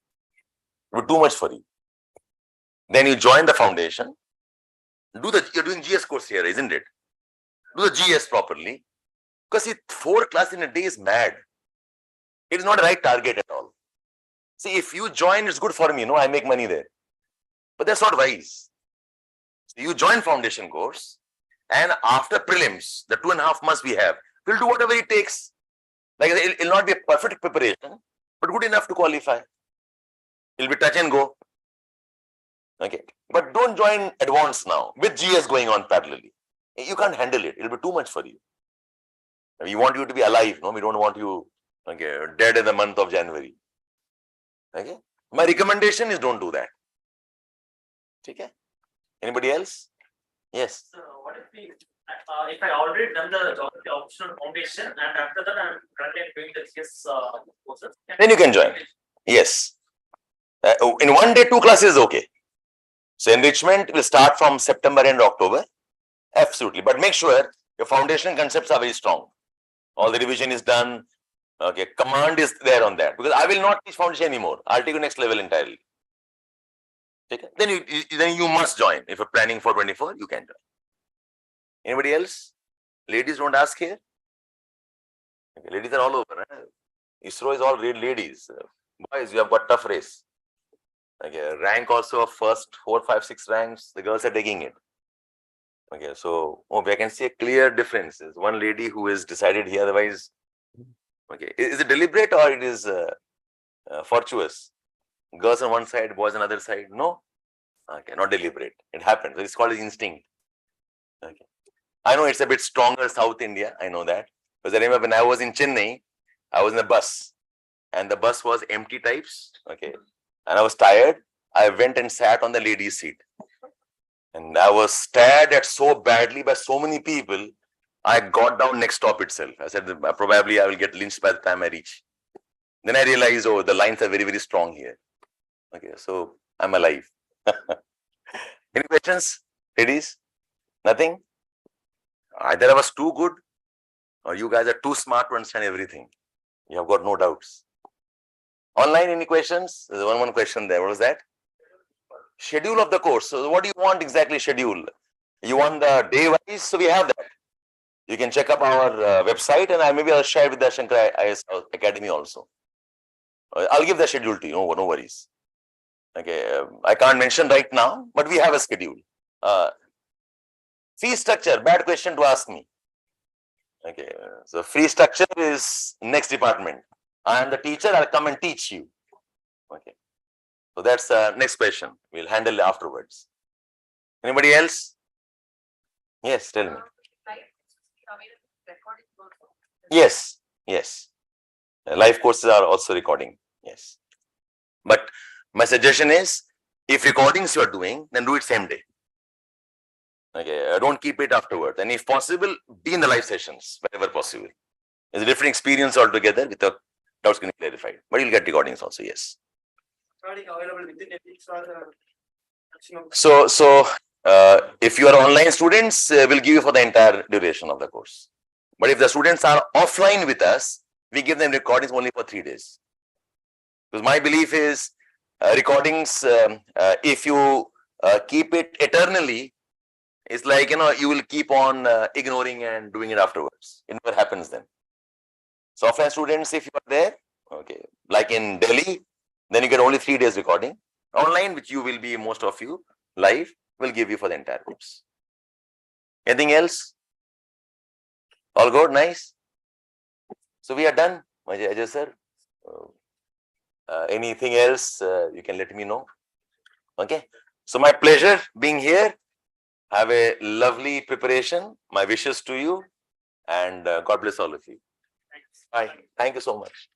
will be too much for you. Then you join the foundation. You're doing GS course here, isn't it? Do the GS properly. Because 4 classes in a day is mad. It is not a right target at all. See, if you join, it's good for me. I make money there. But that's not wise. So you join foundation course, and after prelims, the 2.5 months we have, we'll do whatever it takes. Like it'll not be a perfect preparation, but good enough to qualify. It'll be touch and go. Okay, but don't join advanced now with GS going on parallelly. You can't handle it. It'll be too much for you. We want you to be alive. No, we don't want you dead in the month of January. Okay, my recommendation is don't do that. Okay. Anybody else? Yes. So what if I already done the geography optional foundation and after that I'm currently doing the GS courses? Then you can join. Yes. In one day, 2 classes is okay. So enrichment will start from September and October. Absolutely. But make sure your foundation concepts are very strong. All the revision is done. Okay. Command is there on that. Because I will not teach foundation anymore. I'll take you next level entirely. Okay. Then you must join. If you're planning for 24, you can join. Anybody else? Ladies don't ask here. Okay. Ladies are all over. ISRO is all ladies. Boys, you have got tough race. Okay. Rank also of first 4, 5, 6 ranks. The girls are taking it. Okay, so we can see a clear difference. There's one lady who is decided here, otherwise, okay, is it deliberate or it is fortuitous? Girls on one side, boys on the other side? No, okay, not deliberate. It happens. It's called instinct. Okay, I know it's a bit stronger South India. I know that because I remember when I was in Chennai, I was in a bus, and the bus was empty types. Okay, and I was tired. I went and sat on the ladies' seat. And I was stared at so badly by so many people, I got down next stop itself. I said, probably I will get lynched by the time I reach. Then I realized, oh, the lines are very, very strong here. Okay, so I'm alive. Any questions, ladies? Nothing? Either I was too good or you guys are too smart to understand everything. You have got no doubts. Online, any questions? There's one question there. What was that? Schedule of the course. So what do you want exactly schedule? You want the day wise? So we have that. You can check up our website and maybe I'll share with the Shankar IS Academy also. I'll give the schedule to you, no worries. Okay, I can't mention right now, but we have a schedule. Fee structure, bad question to ask me. Okay, so fee structure is next department. I am the teacher, I'll come and teach you. Okay. So that's next question. We'll handle it afterwards. Anybody else? Yes, tell me. Yes, yes. Live courses are also recording. Yes. But my suggestion is, if recordings you are doing, then do it same day. Okay, don't keep it afterwards. And if possible, be in the live sessions wherever possible. It's a different experience altogether with the doubts getting clarified. But you'll get recordings also, yes. Available within a week or maximum. So if you are online students, we'll give you for the entire duration of the course. But if the students are offline with us, we give them recordings only for 3 days. Because my belief is recordings, if you keep it eternally, it's like, you will keep on ignoring and doing it afterwards. It never happens then. So offline students, if you are there, okay, like in Delhi, then you get only 3 days recording. Online, which you will be, most of you, live, will give you for the entire course. Anything else? All good, nice. So we are done, Ajay sir. Anything else, you can let me know. Okay. So my pleasure being here. Have a lovely preparation. My wishes to you, and God bless all of you. Bye. Thank you so much.